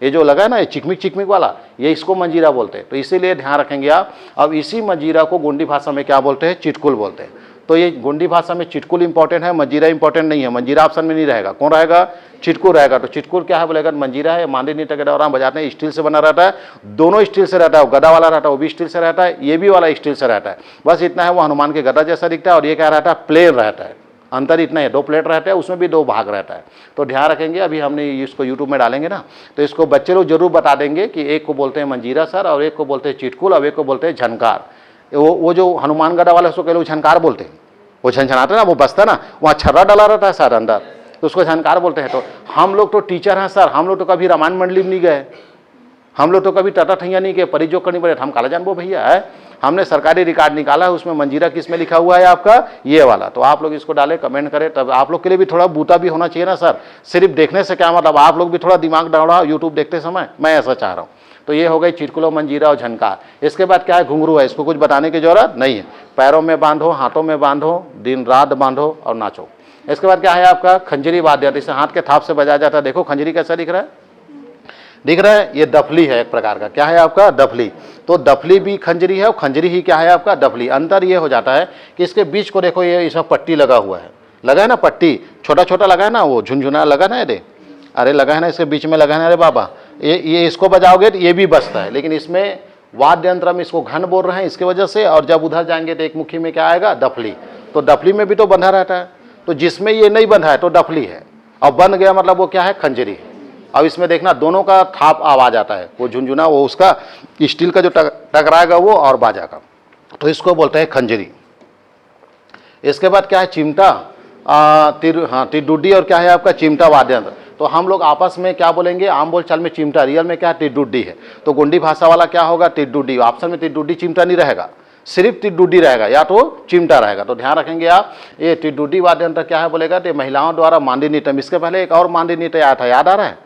ये जो लगा है ना, ये चिकमिक चिकमिक वाला, ये इसको मंजीरा बोलते हैं। तो इसीलिए ध्यान रखेंगे आप। अब इसी मंजीरा को गोंडी भाषा में क्या बोलते हैं, चिटकुल बोलते हैं। तो ये गोंडी भाषा में चिटकुल इंपॉर्टेंट है, मंजीरा इंपॉर्टेंट नहीं है। मंजीरा ऑप्शन में नहीं रहेगा, कौन रहेगा, चिटकुल रहेगा। तो चिटकुल क्या है बोलेगा, मंजीरा है। मांडरी नृत्य के दौरान बजाते हैं, स्टील से बना रहता है, दोनों स्टील से रहता है। गदा वाला रहता है वो भी स्टील से रहता है, ये भी वाला स्टील से रहता है। बस इतना है, वो हनुमान के गदा जैसा दिखता है और ये क्या रहता है, प्लेन रहता है। अंतर इतना है, 2 प्लेट रहते हैं, उसमें भी 2 भाग रहता है। तो ध्यान रखेंगे। अभी हमने इसको यूट्यूब में डालेंगे ना, तो इसको बच्चे लोग जरूर बता देंगे कि एक को बोलते हैं मंजीरा सर, और एक को बोलते हैं चिटकुल, और एक को बोलते हैं झनकार। वो जो हनुमान गदा वाला उसको कह लो झनकार बोलते हैं। वो झनझनाता है ना, वो बसता ना, वहाँ छर्रा डाला रहता है सर अंदर, तो उसको झनकार बोलते हैं। तो हम लोग तो टीचर हैं सर, हम लोग तो कभी रामायण मंडली में नहीं गए, हम लोग तो कभी टाटा ठैया नहीं गए, परिजोग करनी पड़े, हम काला जानबो भैया है। हमने सरकारी रिकॉर्ड निकाला है, उसमें मंजीरा किस में लिखा हुआ है आपका, ये वाला। तो आप लोग इसको डालें, कमेंट करें, तब आप लोग के लिए भी थोड़ा बूता भी होना चाहिए ना सर। सिर्फ देखने से क्या मतलब, आप लोग भी थोड़ा दिमाग डालो यूट्यूब देखते समय, मैं ऐसा चाह रहा हूँ। तो ये हो गई चिटकुलो, मंजीरा और झनकार। इसके बाद क्या है, घुंघरू है। इसको कुछ बताने की जरूरत नहीं है। पैरों में बांधो, हाथों में बांधो, दिन रात बांधो और नाचो। इसके बाद क्या है आपका, खंजरी वाद्य। इसे हाथ के थाप से बजाया जाता है। देखो खंजरी कैसा दिख रहा है, दिख रहा है, ये दफली है एक प्रकार का। क्या है आपका, दफली। तो दफली भी खंजरी है और खंजरी ही क्या है आपका, दफली। अंतर ये हो जाता है कि इसके बीच को देखो, ये इसमें पट्टी लगा हुआ है, लगा है ना पट्टी, छोटा छोटा लगा है ना, वो झुनझुना लगा ना, ये अरे लगा है ना, इसके बीच में लगा है ना। अरे बाबा, ये इसको बजाओगे तो ये भी बजता है, लेकिन इसमें वाद्य यंत्र में इसको घन बोल रहे हैं इसके वजह से। और जब उधर जाएंगे तो एक मुखी में क्या आएगा, दफली। तो दफली में भी तो बंधा रहता है, तो जिसमें ये नहीं बंधा है तो दफली है, और बंध गया मतलब वो क्या है, खंजरी है। अब इसमें देखना, दोनों का थाप आवाज आता है, वो झुनझुना, वो उसका स्टील का जो टकराएगा वो, और बाजा का, तो इसको बोलते हैं खंजरी। इसके बाद क्या है, चिमटा, तिरडुड्डी, और क्या है आपका, चिमटा वाद्य यंत्र। तो हम लोग आपस में क्या बोलेंगे, आम बोलचाल में चिमटा, रियल में क्या है, तिरडुड्डी है। तो गोंडी भाषा वाला क्या होगा, तिरडुड्डी। ऑप्शन में तिरडुड्डी चिमटा नहीं रहेगा, सिर्फ तिरडुड्डी रहेगा या तो चिमटा रहेगा। तो ध्यान रखेंगे आप। ये तिरडुड्डी वाद्य यंत्र क्या है बोलेगा, तो महिलाओं द्वारा मांडरी नृत्य। इसके पहले एक और मांडरी नृत्य आया था, याद आ रहा है,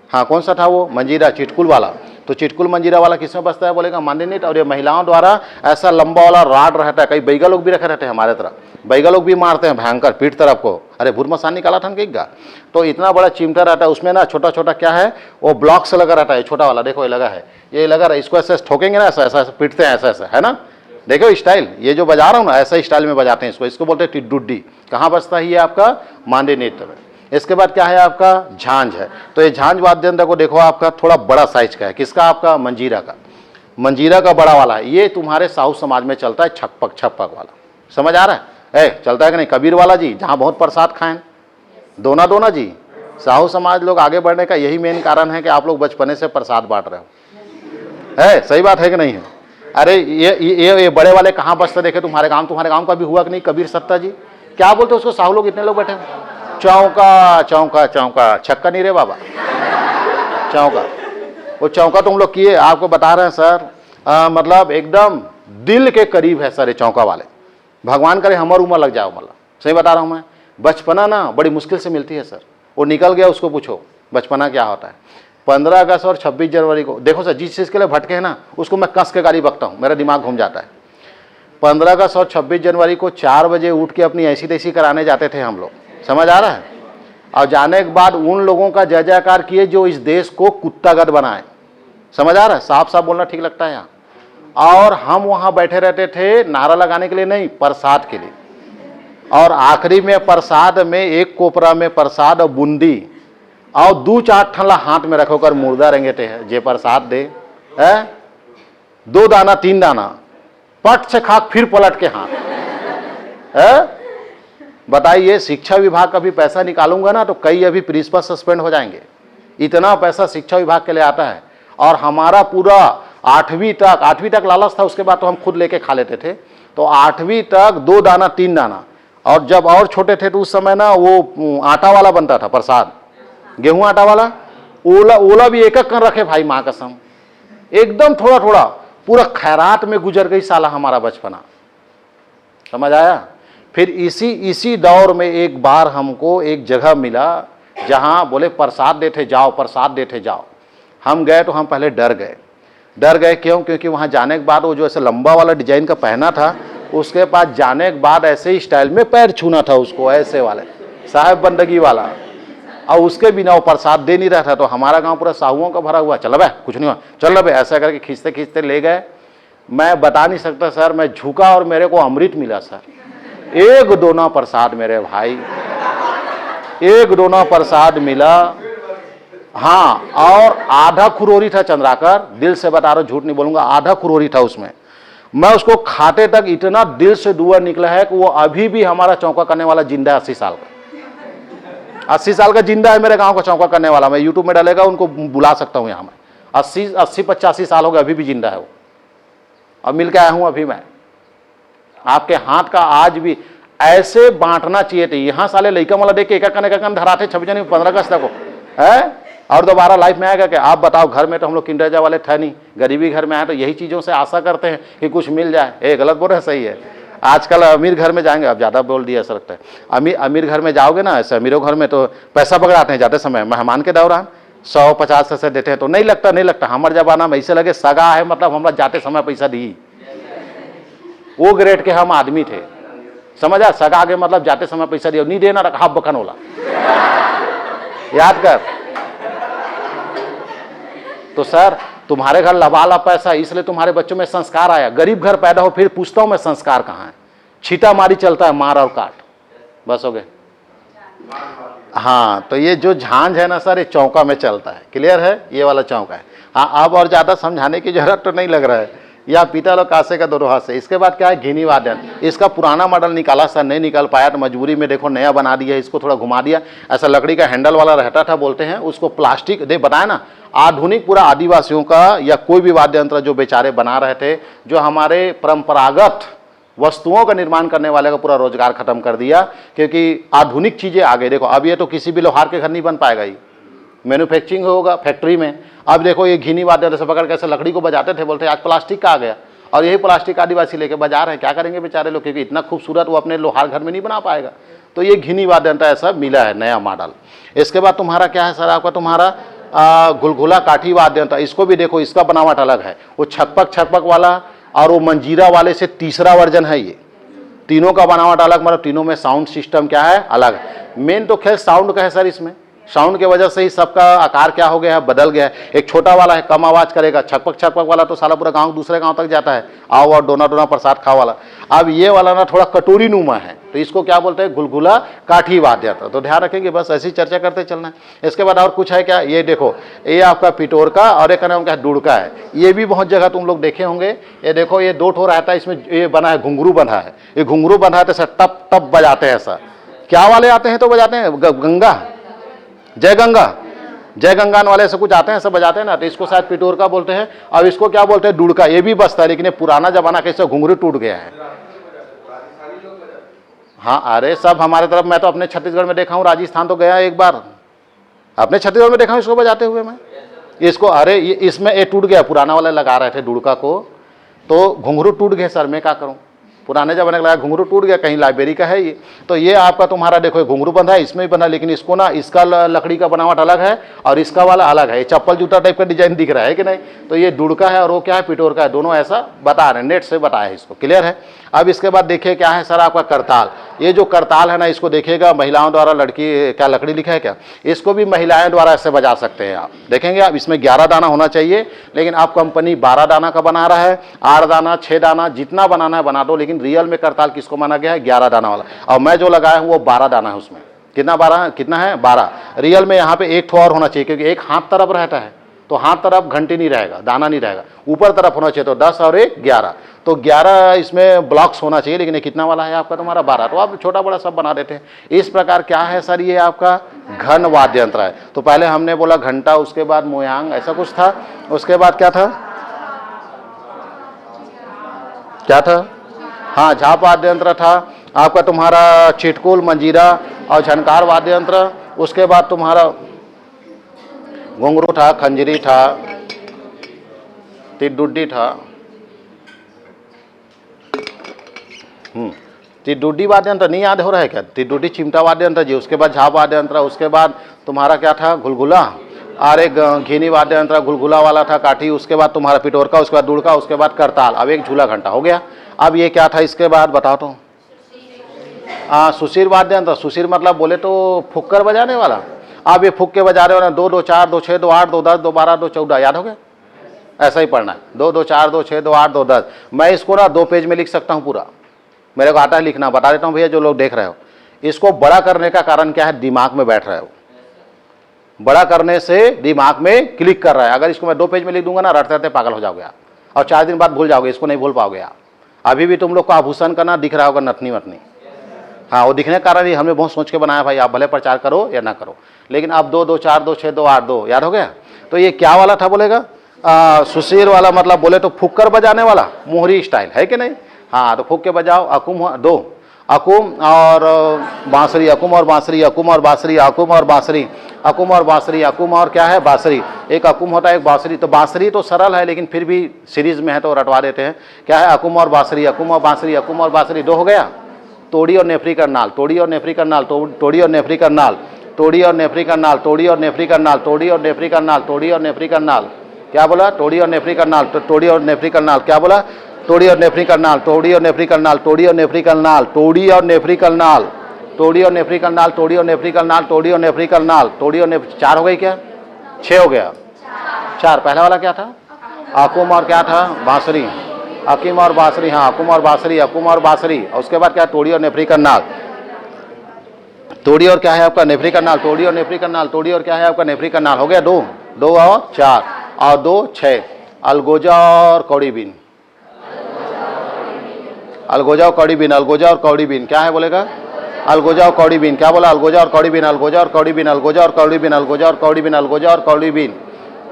हाँ कौन सा था वो, मंजीरा चिटकुल वाला। तो चिटकुल मंजीरा वाला किसमें बजता है बोलेगा मांडीनीट। और ये महिलाओं द्वारा ऐसा लंबा वाला राड रहता है, कई बैगा लोग भी रखे रहते हैं हमारे तरफ, बैगा लोग भी मारते हैं भयंकर पीठ तरफ को, अरे भूर मसान निकाला ठन केगा। तो इतना बड़ा चिमटा रहता है, उसमें ना छोटा छोटा क्या है वो ब्लॉक से लगा रहता है, छोटा वाला देखो ये लगा है, ये लगा रहा है, इसको ऐसे ठोकेंगे ना ऐसा ऐसा पीटते हैं ऐसा ऐसा, है ना, देखो स्टाइल, ये जो बजा रहा हूँ ना ऐसा स्टाइल में बजाते हैं इसको, इसको बोलते हैं टिड्डुड्डी। कहाँ बजता है ये आपका मांडे नृत्य में। इसके बाद क्या है आपका झांझ है। तो ये झांझ वाद्य यंत्र को देखो आपका थोड़ा बड़ा साइज का है, किसका आपका मंजीरा का, मंजीरा का बड़ा वाला है। ये तुम्हारे साहू समाज में चलता है, छप्पक छप्पक वाला, समझ आ रहा है, चलता है कि नहीं, कबीर वाला जी जहाँ बहुत प्रसाद खाएं, दोना दोना जी। साहू समाज लोग आगे बढ़ने का यही मेन कारण है कि आप लोग बचपने से प्रसाद बांट रहे हो, है सही बात है कि नहीं है। अरे ये बड़े वाले कहाँ बचते देखे तुम्हारे गांव का भी हुआ कि नहीं, कबीर सत्ता जी क्या बोलते उसको, साहू लोग इतने लोग बैठे, चौका चौका चौका, छक्का नहीं रे बाबा, चौका। वो चौका तुम लोग किए, आपको बता रहे हैं सर, मतलब एकदम दिल के करीब है सर ये चौका वाले। भगवान करे हमारी उम्र लग जाओ, मतलब सही बता रहा हूँ मैं। बचपना ना बड़ी मुश्किल से मिलती है सर, वो निकल गया उसको पूछो बचपना क्या होता है। 15 अगस्त और 26 जनवरी को देखो सर, जिस चीज़ के लिए भटके हैं ना उसको मैं कस के गाली बकता हूँ, मेरा दिमाग घूम जाता है। 15 अगस्त और 26 जनवरी को 4 बजे उठ के अपनी ऐसी तैसी कराने जाते थे हम लोग, समझ आ रहा है। और जाने के बाद उन लोगों का जय जयकार किए जो इस देश को कुत्तागत बनाए, समझ आ रहा है, साफ साफ बोलना ठीक लगता है यहाँ। और हम वहाँ बैठे रहते थे नारा लगाने के लिए नहीं, प्रसाद के लिए। और आखिरी में प्रसाद में एक कोपरा में प्रसाद और बूंदी और 2-4 ठल्ला हाथ में रखोकर मुर्दा रेंगेटे है, जे प्रसाद दे है 2 दाना 3 दाना पट से खा फिर पलट के हाथ है। बताइए शिक्षा विभाग का भी पैसा निकालूंगा ना तो कई अभी प्रिंसिपल सस्पेंड हो जाएंगे, इतना पैसा शिक्षा विभाग के लिए आता है। और हमारा पूरा 8वीं तक लालच था, उसके बाद तो हम खुद लेके खा लेते थे। तो 8वीं तक 2 दाना 3 दाना, और जब और छोटे थे तो उस समय ना वो आटा वाला बनता था प्रसाद, गेहूं आटा वाला, ओला भी एक कर रखे भाई, माँ कसम एकदम थोड़ा थोड़ा, पूरा खैरात में गुजर गई साला हमारा बचपना, समझ आया। फिर इसी दौर में एक बार हमको एक जगह मिला जहां बोले प्रसाद देते जाओ, प्रसाद देते जाओ। हम गए तो हम पहले डर गए क्यों, क्योंकि वहां जाने के बाद वो जो ऐसे लंबा वाला डिजाइन का पहना था, उसके पास जाने के बाद ऐसे ही स्टाइल में पैर छूना था उसको, ऐसे वाले साहब बंदगी वाला, और उसके बिना वो प्रसाद दे नहीं रहा था। तो हमारा गांव पूरा साहुओं का भरा हुआ, चल बे कुछ नहीं हुआ, चल बे, ऐसा करके खींचते खींचते ले गए। मैं बता नहीं सकता सर, मैं झुका और मेरे को अमृत मिला सर, 1 दोना प्रसाद मेरे भाई, 1 दोना प्रसाद मिला। हाँ, और आधा खुरोरी था चंद्राकर, दिल से बता रहा हूं, झूठ नहीं बोलूंगा, आधा खुरोरी था उसमें। मैं उसको खाते तक इतना दिल से दुआ निकला है कि वो अभी भी हमारा चौका करने वाला जिंदा है, 80 साल का, 80 साल का जिंदा है मेरे गांव का चौका करने वाला। मैं यूट्यूब में डालेगा, उनको बुला सकता हूं यहाँ में, 80-85 साल हो गए, अभी भी जिंदा है वो। अब मिल के आया हूं अभी मैं, आपके हाथ का आज भी ऐसे बांटना चाहिए थे। यहाँ साले लइका वाला देख के एक कन धराते 26 जनवरी 15 अगस्त को है, और दोबारा लाइफ में आएगा कि आप बताओ। घर में तो हम लोग किंडरजा वाले थे नहीं, गरीबी घर में आए तो यही चीज़ों से आशा करते हैं कि कुछ मिल जाए। गलत बोल रहे, सही है। आजकल अमीर घर में जाएंगे, अब ज़्यादा बोल दिया ऐसा लगता है, अमीर घर में जाओगे ना, ऐसे अमीरों घर में तो पैसा पकड़ाते हैं जाते समय, मेहमान के दौरान 100-50 ऐसे देते हैं, तो नहीं लगता। हमारे जमाना में ऐसे लगे सगा है, मतलब हमरा जाते समय पैसा दी, वो ग्रेड के हम आदमी थे, समझा। सगा आगे मतलब जाते समय पैसा दिया, नहीं देना रखा बकन होला, याद कर। तो सर तुम्हारे घर लबाला पैसा, इसलिए तुम्हारे बच्चों में संस्कार आया। गरीब घर पैदा हो फिर पूछता हूं मैं संस्कार कहाँ है, छीटा मारी चलता है, मार और काट, बस हो गए। हाँ, तो ये जो झांझ है ना सर, ये चौका में चलता है, क्लियर है, ये वाला चौका है। हाँ, अब और ज्यादा समझाने की जरूरत तो नहीं लग रहा है, या पीतल और कांसे का दोनों हाथ से। इसके बाद क्या है, घिनी वादन। इसका पुराना मॉडल निकाला सर, नहीं निकाल पाया तो मजबूरी में देखो नया बना दिया, इसको थोड़ा घुमा दिया। ऐसा लकड़ी का हैंडल वाला रहता था, बोलते हैं उसको प्लास्टिक दे, बताया ना। आधुनिक पूरा आदिवासियों का या कोई भी वाद्य यंत्र जो बेचारे बना रहे थे, जो हमारे परंपरागत वस्तुओं का निर्माण करने वाले का पूरा रोजगार खत्म कर दिया, क्योंकि आधुनिक चीजें आ गई। देखो अब ये तो किसी भी लोहार के घर नहीं बन पाएगा, ही मैन्युफैक्चरिंग होगा फैक्ट्री में। अब देखो ये घिनी वाद्य से पकड़ कैसे लकड़ी को बजाते थे, बोलते आज प्लास्टिक का आ गया, और यही प्लास्टिक आदिवासी लेके बजा रहे हैं। क्या करेंगे बेचारे लोग, क्योंकि इतना खूबसूरत वो अपने लोहार घर में नहीं बना पाएगा। तो ये घिनी वाद्य यंत्र ऐसा मिला है नया मॉडल। इसके बाद तुम्हारा क्या है सर, आपका तुम्हारा गुलगुला काठी वाद्य यंत्र, इसको भी देखो, इसका बनावट अलग है, वो छकपक छकपक वाला और वो मंजीरा वाले से तीसरा वर्जन है ये। तीनों का बनावट अलग, मतलब तीनों में साउंड सिस्टम क्या है, अलग है। मेन तो खैर साउंड का है सर, इसमें साउंड के वजह से ही सबका आकार क्या हो गया है, बदल गया है। एक छोटा वाला है, कम आवाज करेगा, छकपक छकपक वाला तो साला पूरा गांव दूसरे गांव तक जाता है, आओ और डोना डोना प्रसाद खाओ वाला। अब ये वाला ना थोड़ा कटोरी नुमा है, तो इसको क्या बोलते हैं, गुलगुला काठी वाद्य यंत्र। तो ध्यान रखेंगे, बस ऐसी चर्चा करते चलना है। इसके बाद और कुछ है क्या, ये देखो, ये आपका पिटोर का और एक नाम क्या डुड़का है। ये भी बहुत जगह तुम लोग देखे होंगे। ये देखो, ये दो ठो रहता है, इसमें ये बना है, घुंघरू बंधा है। ये घुंघरू बंधा है तो ऐसा टप टप बजाते हैं, ऐसा क्या वाले आते हैं तो बजाते हैं, गंगा, जय गंगा, जय गंगान वाले से कुछ आते हैं, सब बजाते हैं ना, तो इसको शायद पिटोर का बोलते हैं। अब इसको क्या बोलते हैं, डुड़का। ये भी बजता है, लेकिन ये पुराना जमाना कैसे घुंघरू टूट गया है। हाँ, अरे सब हमारे तरफ, मैं तो अपने छत्तीसगढ़ में देखा हूँ, राजस्थान तो गया एक बार, अपने छत्तीसगढ़ में देखा हूँ इसको बजाते हुए मैं। इसको, अरे ये इसमें ये टूट गया, पुराना वाला लगा रहे थे डुड़का को, तो घुंघरू टूट गए सर, मैं क्या करूँ, पुराने जमाने का लगा घुंघरू टूट गया, कहीं लाइब्रेरी का है ये। तो ये आपका तुम्हारा देखो, घुंघरू बंधा है, इसमें भी बंधा, लेकिन इसको ना, इसका लकड़ी का बनावट अलग है और इसका वाला अलग है। ये चप्पल जूता टाइप का डिजाइन दिख रहा है कि नहीं, तो ये डुड़का है और वो क्या है, पिटोर का है। दोनों ऐसा बता रहे हैं, नेट से बताया है इसको, क्लियर है। अब इसके बाद देखिए क्या है सर, आपका करताल। ये जो करताल है ना, इसको देखिएगा महिलाओं द्वारा, लड़की क्या लकड़ी लिखा है क्या, इसको भी महिलाएं द्वारा ऐसे बजा सकते हैं आप देखेंगे। आप इसमें 11 दाना होना चाहिए, लेकिन आप कंपनी 12 दाना का बना रहा है, 8 दाना 6 दाना जितना बनाना है बना दो, लेकिन रियल में करताल किसको माना गया है, 11 दाना वाला। और मैं जो लगाया हूँ वो 12 दाना है, उसमें कितना 12 कितना है, 12। रियल में यहाँ पे एक ठो और होना चाहिए, क्योंकि एक हाथ तरफ रहता है, तो हाथ तरफ घंटी नहीं रहेगा, दाना नहीं रहेगा, ऊपर तरफ होना चाहिए। तो 10 और 1 11, तो 11 इसमें ब्लॉक्स होना चाहिए, लेकिन ये कितना वाला है आपका, तुम्हारा 12। तो आप छोटा बड़ा सब बना देते हैं। इस प्रकार क्या है सर, ये आपका घन वाद्य यंत्र है। तो पहले हमने बोला घंटा, उसके बाद मोयांग, ऐसा कुछ था, उसके बाद क्या था, क्या था, हाँ झाप वाद्य यंत्र था आपका, तुम्हारा चिटकुल, मंजीरा और झनकार वाद्य यंत्र। उसके बाद तुम्हारा घुंघरू था, खंजरी था, तिडुड्डी था, तिडुड्डी वाद्य यंत्र नहीं याद हो रहा है क्या, तिडुड्डी चिमटा वाद्य यंत्र जी। उसके बाद झाप वाद्य यंत्र, उसके बाद तुम्हारा क्या था, गुलगुला, और एक घीनी वाद्य यंत्र गुलगुला वाला था, काठी। उसके बाद तुम्हारा पिटोरका, उसके बाद दुड़का, उसके बाद करताल, अब एक झूला घंटा हो गया। अब ये क्या था इसके बाद बताओ तो, सुशीर वाद्य यंत्र। सुशीर मतलब बोले तो फुक्कर बजाने वाला। अब ये फुक के बजा रहे हो ना, 2 2 4 2 6 2 8 2 10 2 12 2 14, याद हो गया, ऐसा ही पढ़ना है, 2 2 4 2 6 2 8 2 10। मैं इसको ना 2 पेज में लिख सकता हूँ पूरा, मेरे को आता है लिखना, बता देता हूँ भैया जो लोग देख रहे हो। इसको बड़ा करने का कारण क्या है, दिमाग में बैठ रहा है, बड़ा करने से दिमाग में क्लिक कर रहा है। अगर इसको मैं 2 पेज में लिख दूंगा ना, रटते रटते पागल हो जाओगे आप, और 4 दिन बाद भूल जाओगे, इसको नहीं भूल पाओगे आप। अभी भी तुम लोग को आभूषण का ना दिख रहा होगा, नथनी वथनी, हाँ वो दिखने का कारण ही हमने बहुत सोच के बनाया भाई, आप भले प्रचार करो या ना करो, लेकिन अब 2 2 4 2 6 2 8 2 याद हो गया। तो ये क्या वाला था बोलेगा, सुशीर वाला, मतलब बोले तो फुक्कर बजाने वाला, मोहरी स्टाइल है कि नहीं। हाँ तो फूक के बजाओ, अकुम 2, अकुम और बांसुरी, अकुम और बांसुरी, अकुम और बांसुरी, अकुम और बांसुरी, अकुम और बांसुरी, अकुम और क्या है, बांसुरी। एक अकुम होता है, एक बांसुरी। तो बांसुरी तो सरल है, लेकिन फिर भी सीरीज में है तो रटवा देते हैं। क्या है, अकुम और बांसुरी, अकुम और बांसुरी, अकुम और बांसुरी, 2 हो गया। तोड़ी और नेफरी करनाल, तोड़ी और नेफरी करनाल, तोड़ी और नेफरी करनाल, तोड़ी और नेफरी करनाल, तोड़ी और नेफरी करनाल, तोड़ी और नेफरी करनाल, तोड़ी और नेफरी करनाल, क्या बोला, तोड़ी और नेफरी करनाल, तोड़ी और नेफरी करनाल, क्या बोला, तोड़ी और नेफरी करनाल, तोड़ी और नेफरी करनाल, तोड़ी और नेफरी करनाल, तोड़ी और नेफरी करनाल, तोड़ी और नेफरी करनाल, तोड़ी और नेफरी करनाल, तोड़ी और नेफरी करनाल, तोड़ी और नेफरी, 4 हो गई क्या, 6 हो गया, 4। पहला वाला क्या था, अकुम और क्या था, बांसुरी, अकीम और बांसुरी, हाँ अकुम और बांसुरी, अकुम और बांसुरी। और उसके बाद क्या, तोड़ी और नेफरी करनाल, तोड़ी और क्या है आपका, नेफरी करनाल, तोड़ी और नेफरी करनाल, तोड़ी और क्या है आपका, नेफरी करनाल। हो गया 2 2 और 4 और 2 6। अलगोजा और कौड़ी बीन, अलगोजा और कौड़ी बीन, अलगोजा और कौड़ी बीन, क्या है बोलेगा, अलगोजा और कौड़ी बीन, क्या बोला, अलगोजा और कौड़ी बीन, अलगोजा और कौड़ी बीन, अलगोजा और कौड़ी बीन, अलगोजा और कौड़ी बीन, अलगोजा और कौड़ी बीन।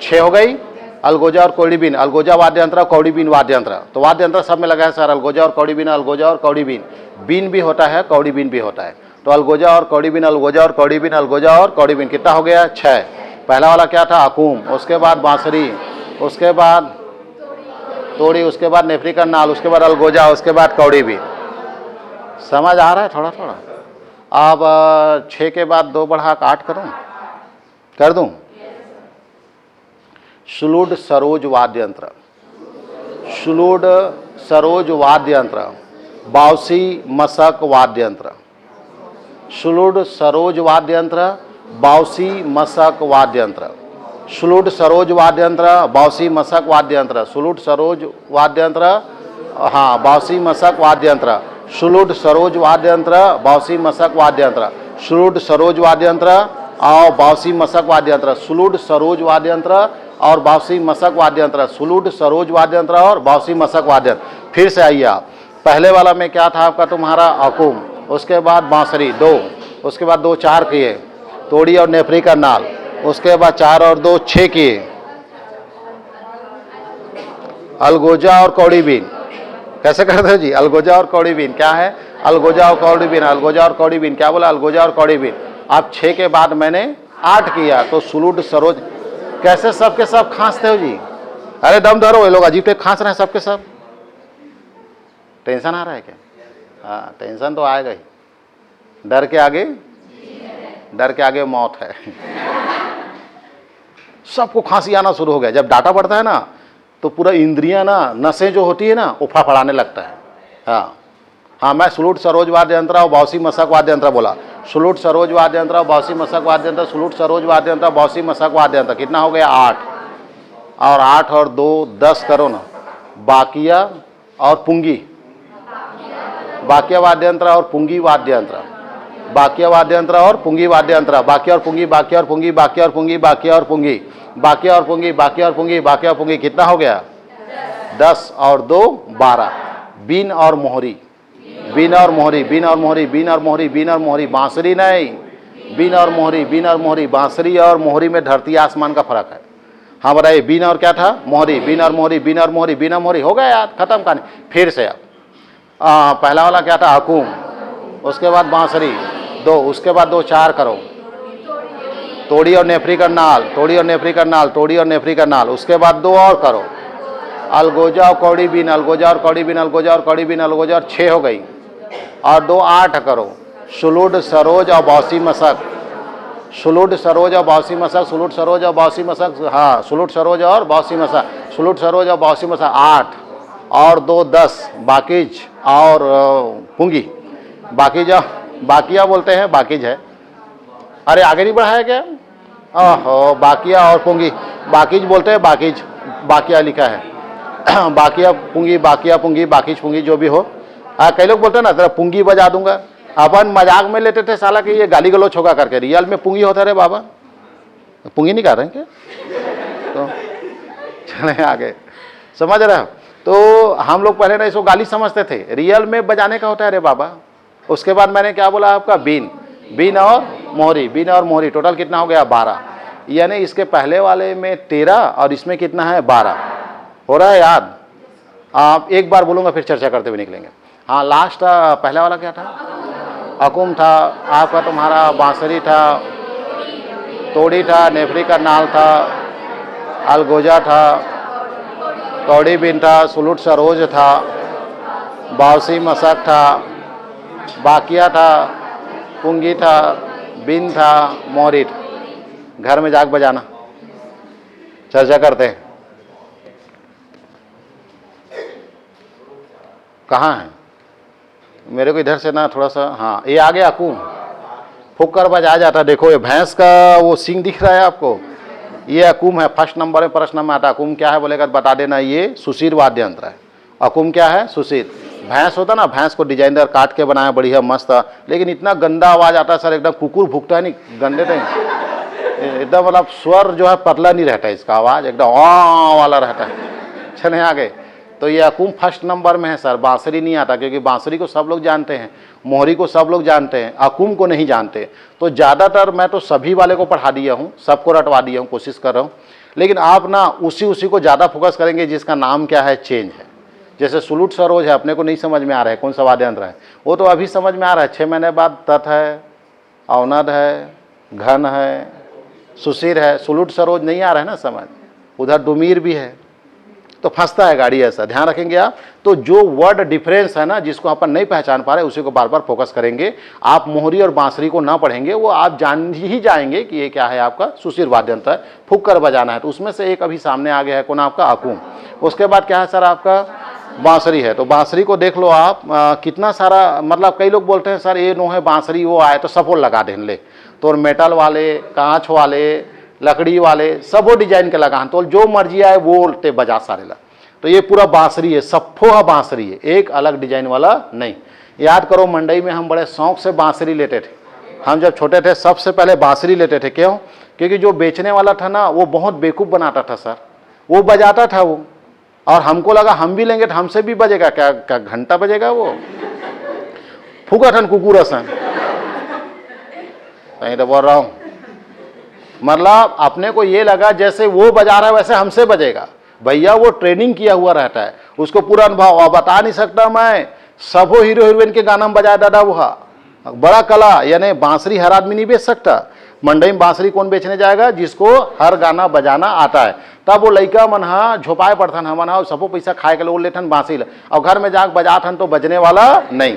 6 हो गई, अलगोजा और कौड़ी बीन, अलगोजा वाद्य यंत्र, कौड़ी बीन वाद्य यंत्र। तो वाद्य यंत्र सब में लगा है सर, अलगोजा और कौड़ी बीन, अलगोजा और कौड़ी बीन, बीन भी होता है, कौड़ी बीन भी होता है। तो अलगोजा और कौड़ी बीन, अलगोजा और कौड़ी बीन, अलगोजा और कौड़ी बीन, कितना हो गया, 6। पहला वाला क्या था, अकुम, उसके बाद बांसुरी, उसके बाद तोड़ी, उसके बाद नेफरी करनाल, उसके बाद अलगोजा, उसके बाद कौड़ी बीन। समझ आ रहा है थोड़ा थोड़ा। अब 6 के बाद 2 बढ़ा 8 करूँ, कर दूँ, शुलुड सरोज वाद्य यंत्र, शुलुड सरोज वाद्य यंत्र, बावसी मसक वाद्य यंत्र, शुलुड सरोज वाद्य यंत्र, बावसी मसक वाद्य यंत्र, शुलुड सरोज वाद्य यंत्र, बावसी मसक वाद्य यंत्र, शुलुड सरोज वाद्य यंत्र, हाँ बावसी मसक वाद्य यंत्र, शुलुड सरोज वाद्य यंत्र, बावसी मसक वाद्य यंत्र, शुलुड सरोज वाद्य यंत्र और बावसी मसक वाद्य यंत्र, शुलुड सरोज वाद्य यंत्र और बावसी मसक वाद्य यंत्र, शुलुड सरोज वाद्य यंत्र और बावसी मसक वाद्य यंत्र। फिर से आइए आप, पहले वाला में क्या था आपका तुम्हारा अकुम, उसके बाद बांसुरी 2, उसके बाद 2 4 किए, तोड़ी और नेफरी का नाल, उसके बाद 4 और 2 6 किए, अलगोजा और कौड़ी बीन। कैसे करते हो जी? अलगोजा और कौड़ी बीन क्या है? अलगोजा और कौड़ी बीन, अलगोजा और कौड़ी बीन क्या बोला? अलगोजा और कौड़ी बीन। अब 6 के बाद मैंने 8 किया तो शुलुड सरोज। कैसे सबके सब खांसते हो जी? अरे दम धरो, ये लोग अजीब से खांस रहे हैं सबके सब। टेंशन आ रहा है क्या? हाँ टेंशन तो आएगा ही, डर के आगे, डर के आगे मौत है। सबको खांसी आना शुरू हो गया। जब डाटा बढ़ता है ना तो पूरा इंद्रियां ना, नसें जो होती है ना वो फड़फड़ाने लगता है। हाँ हाँ, मैं शुलुड सरोज वाद्य यंत्र और बावसी मसक वाद्य यंत्र बोला। शुलुड सरोज वाद्य यंत्र और बावसी मसक वाद्य यंत्र, शुलुड सरोज वाद्य यंत्र, बावसी मसक वाद्य यंत्र। कितना हो गया? 8 और 8 और 2 10 करो ना। बाकिया और पुंगी, बाकिया वाद्य यंत्र और पुंगी वाद्य यंत्र, बाकिया वाद्य यंत्र और पुंगी वाद्य यंत्र, बाकिया और पुंगी, बाकिया और पुंगी, बाकिया और पुंगी, बाकिया और पुंगी, बाकिया और पुंगी, बाकिया और पुंगी, बाकिया और पुंगी। कितना हो गया? 10 और 2 12। बीन और मोहरी, बीन और मोहरी, बीन और मोहरी, बीन और मोहरी, बीन और मोहरी, बांसुरी नहीं, बीन और मोहरी, बीन और मोहरी। बांसुरी और मोहरी में धरती आसमान का फर्क है। हाँ बताइए, बीन और क्या था? मोहरी, बीन और मोहरी, बीन और मोहरी, बीन और मोहरी। हो गया यार, खत्म कहानी। फिर से अब पहला वाला क्या था? हकुम, उसके बाद बांसुरी 2, उसके बाद 2 4 करो, तोड़ी और नेफरी का नाल, तोड़ी और नेफरी का नाल, तोड़ी और नेफरी का नाल, उसके बाद 2 और करो, अलगोजा और कौड़ी बीन, अलगोजा और कौड़ी बीन, अलगोजा और कौड़ी बीन, अलगोजा और 6 हो गई, और 2 8 करो, शुलुड सरोज और बावसी मसक, शुलुड सरोज और बावसी मसक, शुलुड सरोज और बावसी मसक, हाँ शुलुड सरोज और बावसी मसक, शुलुड सरोज और बावसी मसक 8 और 2 10, बाकीज और पुंगी, बाकीजा, बाकिया बोलते हैं, बाकीज है। अरे आगे नहीं बढ़ाया क्या? ओहो, बाकिया और पुंगी, बाकीज बोलते हैं, बाकीज, बाकिया लिखा है। बाकिया पुंगी, बाकिया पुंगी, बाकीज पुंगी, जो भी हो। हाँ कई लोग बोलते हैं ना तेरा पुंगी बजा दूंगा। अपन मजाक में लेते थे साला कि ये गाली गलोच होगा करके, रियल में पुंगी होता रे बाबा। पुंगी नहीं कर रहे हैं क्या? तो चले आगे, समझ रहे हो? तो हम लोग पहले ना इसको गाली समझते थे, रियल में बजाने का होता है रे बाबा। उसके बाद मैंने क्या बोला आपका? बीन, बीन और मोहरी, बीन और मोहरी। टोटल कितना हो गया? 12। यानी इसके पहले वाले में 13 और इसमें कितना है? 12। हो रहा है याद? आप एक बार बोलूँगा फिर चर्चा करते हुए निकलेंगे। हाँ लास्ट पहला वाला क्या था? अकुम था आपका, तुम्हारा बांसुरी था, तोड़ी था, नेफरी का नाल था, अलगोजा था, कौड़ी बीन था, शुलुड सरोज था, बावसी मसक था, बाकिया था, पुंगी था, बीन था, मोहरी था। घर में जाग बजाना, चर्चा करते हैं। कहाँ है? मेरे को इधर से ना थोड़ा सा, हाँ ये आ गया अकुम, फूक कर बजा जाता। देखो ये भैंस का वो सींग दिख रहा है आपको, ये अकुम है। फर्स्ट नंबर में प्रश्न में आता अकुम क्या है बोलेगा बता देना। ये सुशीर वाद्य यंत्र है। अकुम क्या है? सुशीर। भैंस होता ना, भैंस को डिजाइनर काट के बनाया, बढ़िया मस्त, लेकिन इतना गंदा आवाज आता है सर, एकदम कुकुर भुकता है, नहीं गंदे थे एकदम, मतलब स्वर जो है पतला नहीं रहता है, इसका आवाज एकदम आ वाला रहता है। चले आगे। तो ये अकुम फर्स्ट नंबर में है सर। बांसुरी नहीं आता, क्योंकि बांसुरी को सब लोग जानते हैं, मोहरी को सब लोग जानते हैं, अकुम को नहीं जानते। तो ज़्यादातर मैं तो सभी वाले को पढ़ा दिया हूँ, सबको रटवा दिया हूँ, कोशिश कर रहा हूँ। लेकिन आप ना उसी को ज़्यादा फोकस करेंगे जिसका नाम क्या है, चेंज है। जैसे शुलुड सरोज है, अपने को नहीं समझ में आ रहा है कौन सा वाद्य यंत्र है, वो तो अभी समझ में आ रहा है। 6 महीने बाद तत् है, अवनद है, घन है, सुशीर है। शुलुड सरोज नहीं आ रहा है ना समझ। उधर डुमीर भी है, तो फंसता है गाड़ी, ऐसा ध्यान रखेंगे आप। तो जो वर्ड डिफरेंस है ना, जिसको अपन नहीं पहचान पा रहे, उसी को बार बार फोकस करेंगे। आप मोहरी और बांसुरी को ना पढ़ेंगे, वो आप जान ही जाएंगे कि ये क्या है, आपका सुशीर वाद्य यंत्र है, फूंक कर बजाना है। तो उसमें से एक अभी सामने आ गया है, कौन, आपका अकूम। उसके बाद क्या है सर, आपका बांसुरी है। तो बांसुरी को देख लो आप, कितना सारा, मतलब कई लोग बोलते हैं सर ये नो है बांसुरी, वो आए तो सपोर्ट लगा दें ले, तो मेटल वाले, कांच वाले, लकड़ी वाले, सब वो डिजाइन के लगा, तो जो मर्जी आए वो ते बजा सारे ला। तो ये पूरा बांसुरी है, सफो है बांसुरी है, एक अलग डिजाइन वाला नहीं। याद करो मंडई में हम बड़े शौक से बांसुरी लेते थे। हम जब छोटे थे सबसे पहले बांसुरी लेते थे। क्यों? क्योंकि जो बेचने वाला था ना, वो बहुत बेवकूफ़ बनाता था सर, वो बजाता था वो, और हमको लगा हम भी लेंगे तो हमसे भी बजेगा क्या, क्या घंटा बजेगा वो, फूका ठन कुकुर सन, नहीं तो बोल रहा हूँ। मतलब अपने को ये लगा जैसे वो बजा रहा है वैसे हमसे बजेगा। भैया वो ट्रेनिंग किया हुआ रहता है, उसको पूरा अनुभव, और बता नहीं सकता मैं, सबो हीरो हीरोइन के गाना में बजाया दादा वो बड़ा कला। यानी बांसुरी हर आदमी नहीं बेच सकता। मंडई में बांसुरी कौन बेचने जाएगा? जिसको हर गाना बजाना आता है। तब वो लड़का मन झोपाए पड़थन, हमन सबो पैसा खाए के लोग लेथन बांसुरी, और घर में जाकर बजाथन तो बजने वाला नहीं।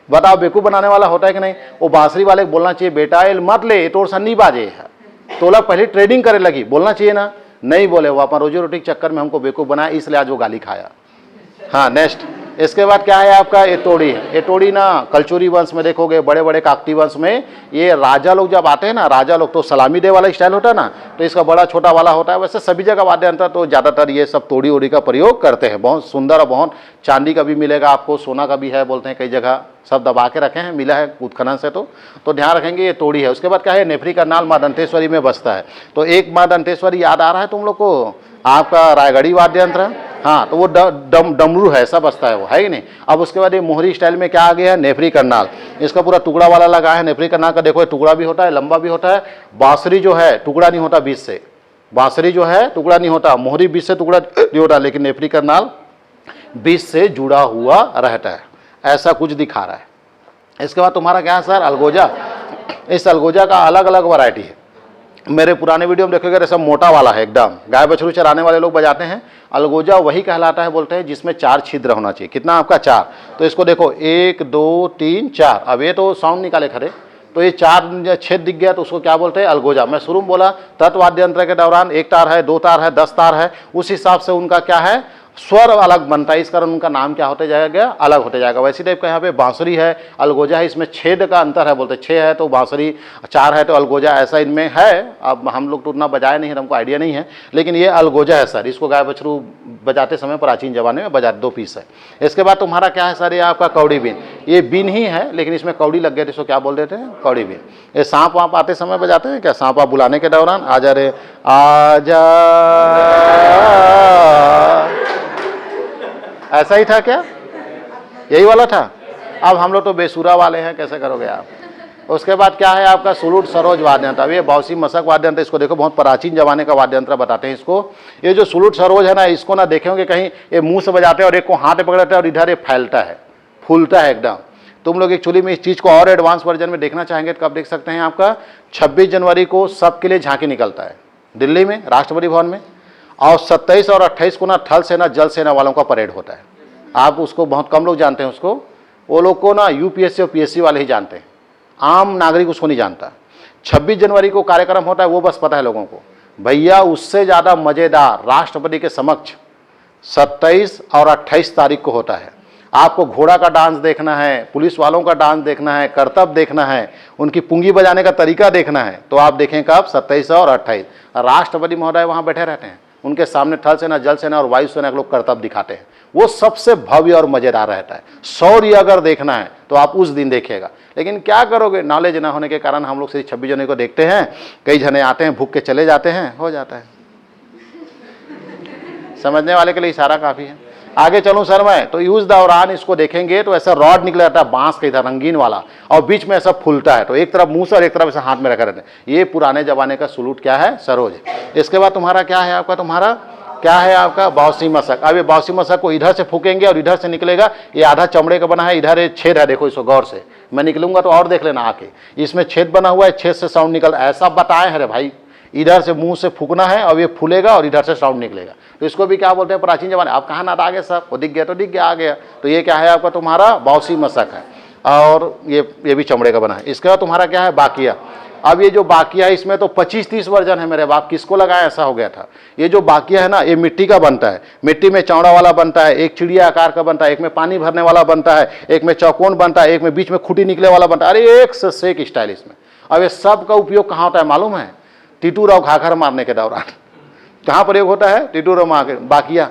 बताओ बेवकूफ़ बनाने वाला होता है कि नहीं? वो बांसुरी वाले को बोलना चाहिए, बेटा ये मत ले, तोर सा नहीं बाजे है। तो लोग पहले ट्रेडिंग करे लगी, बोलना चाहिए ना, नहीं बोले। वो अपन रोजी रोटी के चक्कर में हमको बेवकूफ़ बनाया, इसलिए आज वो गाली खाया। हाँ, नेक्स्ट। इसके बाद क्या है आपका, ये तोड़ी है। ये तोड़ी ना कलचुरी वंश में देखोगे, बड़े बड़े काकती वंश में ये राजा लोग जब आते हैं ना, राजा लोग तो सलामी दे वाला स्टाइल होता है ना, तो इसका बड़ा छोटा वाला होता है। वैसे सभी जगह वाद्य यंत्र तो ज़्यादातर ये सब तोड़ी ओड़ी का प्रयोग करते हैं। बहुत सुंदर और बहुत चांदी का भी मिलेगा आपको, सोना का भी है बोलते हैं कई जगह, सब दबा के रखे हैं, मिला है उत्खनन से। तो ध्यान रखेंगे ये तोड़ी है। उसके बाद क्या है, नेफरी करनाल माँ दंतेश्वरी में बसता है। तो एक माँ दंतेश्वरी याद आ रहा है तुम लोग को, आपका रायगढ़ी वाद्य यंत्र। हाँ, तो वो डमरू है, सब बसता है वो, है कि नहीं। अब उसके बाद ये मोहरी स्टाइल में क्या आ गया है, नेफरी करनाल। इसका पूरा टुकड़ा वाला लगा है। नेफरी करनाल का देखो, टुकड़ा भी होता है, लंबा भी होता है। बांसुरी जो है टुकड़ा नहीं होता बीच से, बांसुरी जो है टुकड़ा नहीं होता, मोहरी बीच से टुकड़ा नहीं होता, लेकिन नेफरी करनाल बीच से जुड़ा हुआ रहता है। ऐसा कुछ दिखा रहा है। इसके बाद तुम्हारा क्या है सर, अलगोजा। इस अलगोजा का अलग अलग वैरायटी है। मेरे पुराने वीडियो में देखोगे तो सब मोटा वाला है एकदम, गाय बछड़ू चराने वाले लोग बजाते हैं। अलगोजा वही कहलाता है, बोलते हैं जिसमें 4 छिद्र होना चाहिए। कितना आपका, 4। तो इसको देखो 1 2 3 4। अब ये तो साउंड निकाले खड़े, तो ये 4 छेद दिख गया, तो उसको क्या बोलते हैं, अलगोजा। मैं शुरू में बोला तत्वाद्य यंत्र के दौरान 1 तार है, 2 तार है, 10 तार है, उस हिसाब से उनका क्या है, स्वर अलग बनता है, इस कारण उनका नाम क्या होते जाएगा, अलग होते जाएगा। वैसी टाइप का यहाँ पे बांसुरी है, अलगोजा है, इसमें छेद का अंतर है, बोलते 6 है तो बांसुरी, 4 है तो अलगोजा, ऐसा इनमें है। अब हम लोग तो उतना बजाए नहीं है, हमको आइडिया नहीं है, लेकिन ये अलगोजा है सर। इसको गाय बछरू बजाते समय प्राचीन जमाने में बजाते, 2 पीस है। इसके बाद तुम्हारा क्या है सर, ये आपका कौड़ी बीन। ये बीन ही है, लेकिन इसमें कौड़ी लग गए थे, इसको क्या बोल देते हैं, कौड़ी बीन। ये सांप वाप आते समय बजाते हैं क्या, सांप आप बुलाने के दौरान, आजा रे आजा, ऐसा ही था क्या, यही वाला था। अब हम लोग तो बेसुरा वाले हैं, कैसे करोगे आप। उसके बाद क्या है आपका सुलूट सरोज वाद्य यंत्र। अब ये बाउसी मसक वाद्य यंत्र, इसको देखो बहुत प्राचीन जमाने का वाद्य यंत्र बताते हैं इसको। ये जो सुलूट सरोज है ना, इसको ना देखेंगे कहीं ये मुंह से बजाते हैं और एक को हाथ में पकड़ते हैं और इधर ये फैलता है, फूलता है एकदम। तुम लोग एक्चुअली में इस चीज़ को और एडवांस वर्जन में देखना चाहेंगे तो कब देख सकते हैं, आपका 26 जनवरी को सबके लिए झांकी निकलता है दिल्ली में, राष्ट्रपति भवन में। और 27 और 28 को ना थल सेना जल सेना वालों का परेड होता है। आप उसको बहुत कम लोग जानते हैं उसको, वो लोग को ना यूपीएससी और पीएससी वाले ही जानते हैं, आम नागरिक उसको नहीं जानता। 26 जनवरी को कार्यक्रम होता है, वो बस पता है लोगों को। भैया उससे ज़्यादा मज़ेदार राष्ट्रपति के समक्ष 27 और 28 तारीख को होता है। आपको घोड़ा का डांस देखना है, पुलिस वालों का डांस देखना है, करतब देखना है, उनकी पुंगी बजाने का तरीका देखना है, तो आप देखें कब, 27 और 28। राष्ट्रपति महोदय वहाँ बैठे रहते हैं, उनके सामने थल सेना जल सेना और वायु सेना के लोग करतब दिखाते हैं। वो सबसे भव्य और मज़ेदार रहता है। शौर्य अगर देखना है तो आप उस दिन देखिएगा। लेकिन क्या करोगे, नॉलेज ना होने के कारण हम लोग सिर्फ 26 जनवरी को देखते हैं, कई जने आते हैं भूख के चले जाते हैं, हो जाता है। समझने वाले के लिए इशारा काफ़ी है। आगे चलूं सर मैं, तो उस दौरान इसको देखेंगे तो ऐसा रॉड निकल जाता है बांस का, इधर रंगीन वाला, और बीच में ऐसा फूलता है, तो एक तरफ मुंह से और एक तरफ ऐसा हाथ में रखा रहता है। ये पुराने जमाने का सुलूट क्या है, सरोज। इसके बाद तुम्हारा क्या है आपका, तुम्हारा क्या है आपका बाउसी मसक। अब ये बाउसी मसक को इधर से फूकेंगे और इधर से निकलेगा, ये आधा चमड़े का बना है, इधर ये छेद है, देखो इसको गौर से, मैं निकलूंगा तो और देख लेना आके, इसमें छेद बना हुआ है, छेद से साउंड निकल, ऐसा बताए हैं रे भाई, इधर से मुंह से फूकना है और ये फूलेगा और इधर से साउंड निकलेगा। तो इसको भी क्या बोलते हैं प्राचीन जमाने, आप कहाँ नाद आ गए साहब, वो दिख गया तो दिख गया, आ गया। तो ये क्या है आपका तुम्हारा बाउसी मशक है, और ये भी चमड़े का बना है। इसके बाद तुम्हारा क्या है बाकिया। अब ये जो बाकिया है इसमें तो 25-30 वर्जन है मेरे बाप, किसको लगाया ऐसा हो गया था। ये जो बाकिया है ना ये मिट्टी का बनता है, मिट्टी में चौड़ा वाला बनता है, एक चिड़िया आकार का बनता है, एक में पानी भरने वाला बनता है, एक में चौकोन बनता है, एक में बीच में खूंटी निकले वाला बनता है। अरे एक से एक स्टाइल इसमें। अब ये सब का उपयोग कहाँ होता है मालूम है, टिटूर और घाघर मारने के दौरान कहाँ प्रयोग होता है, टिटूर और बाकिया।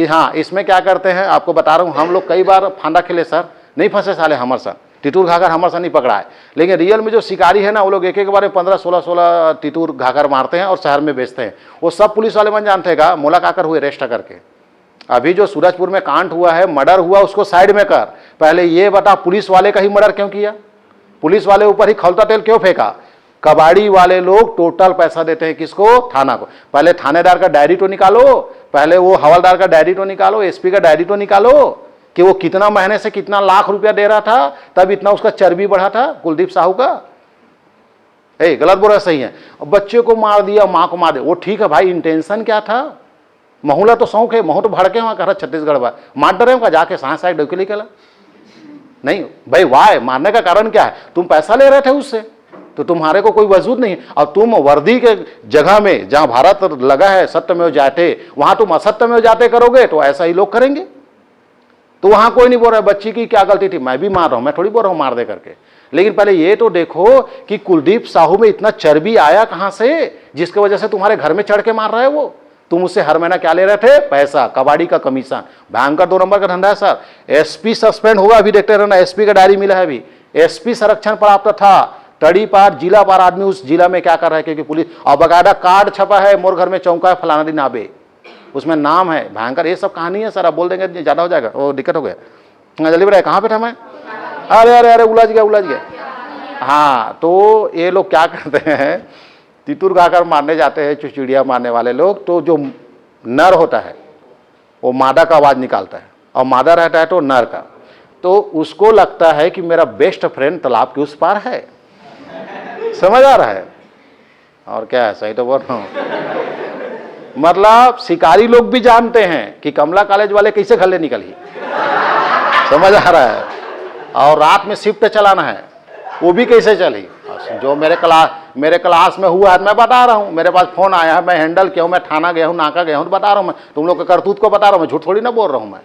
हाँ इसमें क्या करते हैं आपको बता रहा हूँ, हम लोग कई बार फांदा खेले सर, नहीं फंसे साले हमारे साथ, टिटूर घाघर हमारे साथ नहीं पकड़ा है। लेकिन रियल में जो शिकारी है ना वो लोग एक एक बार 15-16 टिटूर घाघर मारते हैं और शहर में बेचते हैं। वो सब पुलिस वाले बन जानते हैं, मोला काकर हुए रेस्ट करके। अभी जो सूरजपुर में कांड हुआ है, मर्डर हुआ, उसको साइड में कर, पहले ये बता पुलिस वाले का ही मर्डर क्यों किया, पुलिस वाले ऊपर ही खौलता तेल क्यों फेंका। कबाड़ी वाले लोग टोटल पैसा देते हैं किसको, थाना को। पहले थानेदार का डायरी तो निकालो, पहले वो हवलदार का डायरी तो निकालो, एसपी का डायरी तो निकालो कि वो कितना महीने से कितना लाख रुपया दे रहा था, तब इतना उसका चर्बी बढ़ा था कुलदीप साहू का। गलत बोल रहा सही है। बच्चे को मार दिया, माँ को मार दिया, वो ठीक है भाई, इंटेंशन क्या था। महुला तो शौक है, महू तो भड़के वहां कह रहा छत्तीसगढ़ में मार डरे का जाके सांस आए डोके निकला नहीं भाई। वाह, मारने का कारण क्या है, तुम पैसा ले रहे थे उससे, तो तुम्हारे को कोई वजूद नहीं। अब तुम वर्दी के जगह में जहां भारत लगा है सत्यमेव जयते, वहां तुम असत्यमेव जयते करोगे तो ऐसा ही लोग करेंगे। तो वहां कोई नहीं बोल रहा है बच्ची की क्या गलती थी, मैं भी मार रहा हूं, मैं थोड़ी बोल रहा हूं मार दे करके। लेकिन पहले ये तो देखो कि कुलदीप साहू में इतना चर्बी आया कहां से, जिसकी वजह से तुम्हारे घर में चढ़ के मार रहा है वो। तुम उससे हर महीना क्या ले रहे थे, पैसा, कबाड़ी का कमीशन। भयंकर 2 नंबर का धंधा है सर। एसपी सस्पेंड होगा, अभी देखते रहना, एसपी का डायरी मिला है अभी, एसपी संरक्षण प्राप्त था, तड़ी पार जिला पार आदमी उस जिला में क्या कर रहा है, क्योंकि पुलिस और बकायदा कार्ड छपा है, मोर घर में चौंका है फलाना दिन आबे, उसमें नाम है। भयंकर ये सब कहानी है सर, आप बोल देंगे ज्यादा हो जाएगा, वो दिक्कत हो गया। जल्दी बताए कहाँ पे था मैं, अरे अरे अरे उलझ गया। हाँ तो ये लोग क्या करते हैं, तितुर घाघर मारने जाते हैं, चिड़िया मारने वाले लोग, तो जो नर होता है वो मादा का आवाज निकालता है, और मादा रहता है तो नर का। तो उसको लगता है कि मेरा बेस्ट फ्रेंड तालाब के उस पार है, समझ आ रहा है। और क्या है, सही तो बोल रहा हूं। मतलब शिकारी लोग भी जानते हैं कि कमला कॉलेज वाले कैसे घल्ले निकली, समझ आ रहा है। और रात में शिफ्ट चलाना है, वो भी कैसे चली। जो मेरे क्लास में हुआ है मैं बता रहा हूँ, मेरे पास फोन आया है, मैं हैंडल किया हूँ, मैं थाना गया हूँ, नाका गया हूँ, तो बता रहा हूँ मैं, तुम लोग के करतूत को बता रहा हूँ मैं, झूठ थोड़ी ना बोल रहा हूँ मैं।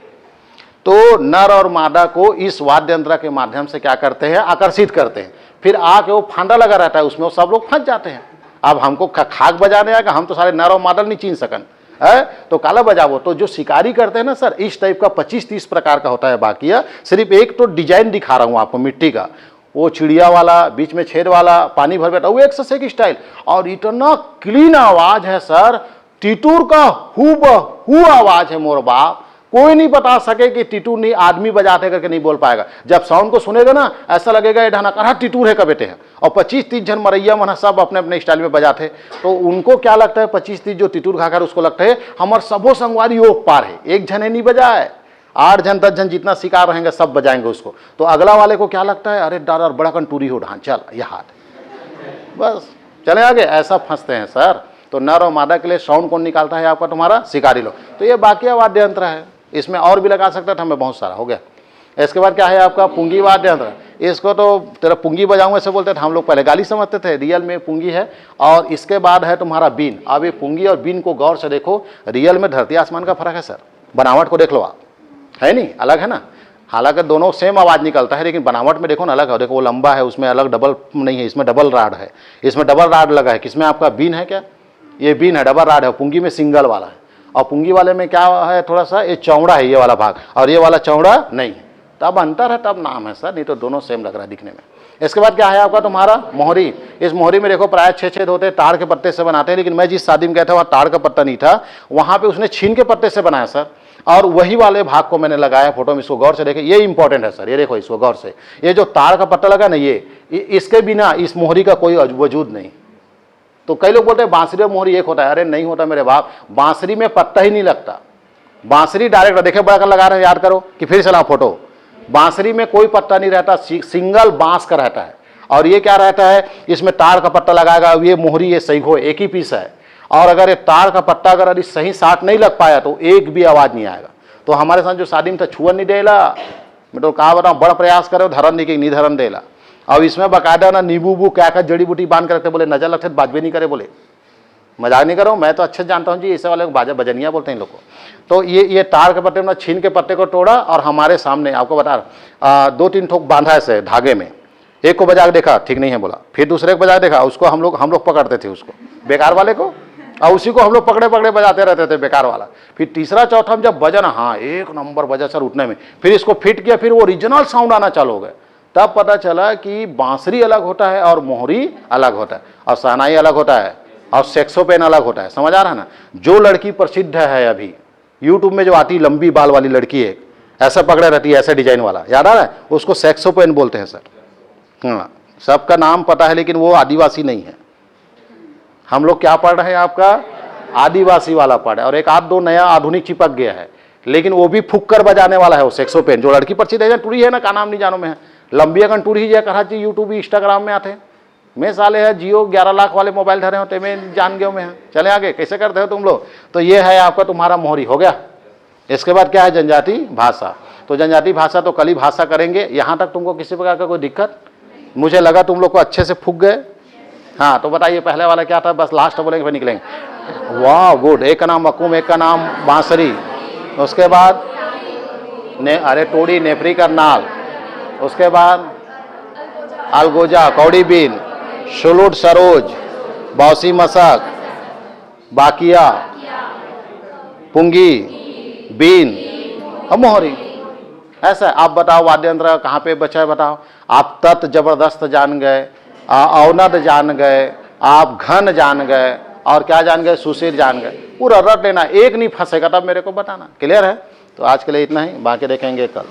तो नर और मादा को इस वाद्य यंत्र के माध्यम से क्या करते हैं, आकर्षित करते हैं। फिर आके वो फांदा लगा रहता है उसमें, वो सब लोग फंस जाते हैं। अब हमको खाक बजाने आएगा, हम तो सारे नर और मादा नहीं छीन सकन है, तो काला बजावो। तो जो शिकारी करते हैं ना सर, इस टाइप का 25-30 प्रकार का होता है बाकिया। सिर्फ एक तो डिजाइन दिखा रहा हूँ आपको मिट्टी का, वो चिड़िया वाला, बीच में छेद वाला, पानी भर बैठा, वो एक से एक स्टाइल। और इतना क्लीन आवाज है सर, टिटूर का हूबहू आवाज है मोर बाप। कोई नहीं बता सके कि टिटूर नहीं आदमी बजाते करके नहीं बोल पाएगा। जब साउंड को सुनेगा ना ऐसा लगेगा ये ढाना कहा टिटूर है का बेटे है। और 25-30 जन मरैया मन सब अपने अपने स्टाइल में बजाते, तो उनको क्या लगता है 25-30 जो टिटूर घाघर, उसको लगता है हमारे सबो संगवारी ओ पार है, एक जने नहीं बजाए, 8 जन 10 जन जितना शिकार रहेंगे सब बजाएंगे उसको। तो अगला वाले को क्या लगता है, अरे डर बड़ा कंटूरी हो ढान, चल ये हाथ, बस चले आगे। ऐसा फंसते हैं सर। तो नर और मादा के लिए साउंड कौन निकालता है आपका, तुम्हारा शिकारी लोग। तो ये बाकी वाद्य यंत्र है, इसमें और भी लगा सकता था मैं, बहुत सारा हो गया। इसके बाद क्या है आपका पुंगी वाद्य यंत्र। इसको तो तेरा पुंगी बजाऊंगा ऐसे बोलते थे हम लोग, पहले गाली समझते थे, रियल में पुंगी है। और इसके बाद है तुम्हारा बीन। अब ये पुंगी और बीन को गौर से देखो, रियल में धरती आसमान का फर्क है सर। बनावट को देख लो आप, है नहीं, अलग है ना। हालांकि दोनों सेम आवाज निकलता है, लेकिन बनावट में देखो ना अलग है। देखो वो लंबा है, उसमें अलग डबल नहीं है, इसमें डबल राड है, इसमें डबल राड लगा है। किसमें आपका बीन है, क्या ये बीन है, डबल राड है। पुंगी में सिंगल वाला है, और पुंगी वाले में क्या है, थोड़ा सा ये चौड़ा है ये वाला भाग, और ये वाला चौड़ा नहीं है। तब अंतर है, तब नाम है सर, नहीं तो दोनों सेम लग रहा है दिखने में। इसके बाद क्या है आपका तुम्हारा मोहरी। इस मोहरी में देखो प्राय 6 छेद होते हैं, ताड़ के पत्ते से बनाते हैं। लेकिन मैं जिस शादी में गया था वहाँ ताड़ का पत्ता नहीं था, वहाँ पे उसने छीन के पत्ते से बनाया सर। और वही वाले भाग को मैंने लगाया फोटो में, इसको गौर से देखें, ये इंपॉर्टेंट है सर। ये देखो इसको गौर से, ये जो ताड़ का पत्ता लगा ना, ये इसके बिना इस मोहरी का कोई वजूद नहीं। तो कई लोग बोलते हैं बांसुरी और मोहरी एक होता है, अरे नहीं होता मेरे बाप। बांसुरी में पत्ता ही नहीं लगता, बांसुरी डायरेक्ट देखे बड़ा कर लगा रहे हैं, याद करो कि फिर चला फोटो। बांसुरी में कोई पत्ता नहीं रहता, सिंगल बांस का रहता है। और ये क्या रहता है, इसमें ताड़ का पट्टा लगाएगा, ये मोहरी ये सही हो, एक ही पीस है। और अगर ये ताड़ का पट्टा अगर सही साथ नहीं लग पाया तो एक भी आवाज़ नहीं आएगा। तो हमारे साथ जो शादी में था छुअन नहीं देला, मैं तो कहा बताऊँ, बड़ा प्रयास करो धरन नहीं धरन देला। अब इसमें बाकायदा ना नींबू बू क्या क्या जड़ी बूटी बांध कर रखते, बोले नजर लगते बाजबे नहीं करे, बोले मजाक नहीं करो, मैं तो अच्छे जानता हूँ जी, ऐसे वाले को बाजा बजनिया बोलते हैं इन लोग को। तो ये ताड़ के पत्ते में छीन के पत्ते को तोड़ा और हमारे सामने आपको बता रहा 2-3 ठोक बांधा ऐसे धागे में, एक को बजा के देखा ठीक नहीं है बोला, फिर दूसरे को बजा देखा, उसको हम लोग पकड़ते थे उसको बेकार वाले को, और उसी को हम लोग पकड़े पकड़े बजाते रहते थे बेकार वाला। फिर तीसरा चौथा में जब बजा ना, हाँ एक नंबर बजा सर उठने में, फिर इसको फिट किया, फिर वो ओरिजिनल साउंड आना चालू हो गया। तब पता चला कि बांसुरी अलग होता है और मोहरी अलग होता है और शहनाई अलग होता है और सेक्सोपेन अलग होता है। समझ आ रहा है ना। जो लड़की प्रसिद्ध है अभी यूट्यूब में जो आती लंबी बाल वाली लड़की है, ऐसा पकड़े रहती है, ऐसा डिजाइन वाला, याद आ रहा है, उसको सेक्सोपेन बोलते हैं सर। हाँ, सबका नाम पता है लेकिन वो आदिवासी नहीं है। हम लोग क्या पढ़ रहे हैं, आपका आदिवासी वाला पढ़ रहे हैं, और एक आध दो नया आधुनिक चिपक गया है, लेकिन वो भी फूक कर बजाने वाला है वो सेक्सोपेन। जो लड़की प्रसिद्ध है टूरी है ना, का नाम नहीं जानो में है, लंबी अगन टूरी ही कहा यूट्यूब इंस्टाग्राम में आते मैं साले है जियो 11 लाख वाले मोबाइल धरे होते मैं जान गए में है। चले आगे कैसे करते हो तुम लोग। तो ये है आपका तुम्हारा मोहरी हो गया। इसके बाद क्या है, जनजाति भाषा। तो जनजाति भाषा तो कल ही भाषा करेंगे। यहाँ तक तुमको किसी प्रकार का कोई दिक्कत, मुझे लगा तुम लोग को अच्छे से फूक गए। हाँ तो बताइए पहले वाला क्या था, बस लास्ट बोलेंगे फिर निकलेंगे। वाह गुड। एक का नाम मकुम, एक का नाम बांसुरी, उसके बाद अरे टोड़ी नेफरी करनाल, उसके बाद अलगोजा कौड़ी बीन, शुलुट सरोज, बौसी मसक, बाकिया, पुंगी, बीन और मोहरी। ऐसा आप बताओ वाद्य यंत्र कहाँ पे बचा है बताओ। आप तत् जबरदस्त जान गए, औनद जान गए, आप घन जान गए, और क्या जान गए, सुशीर जान गए। पूरा रट लेना, एक नहीं फंसेगा तब मेरे को बताना। क्लियर है। तो आज के लिए इतना ही, बाकी देखेंगे कल।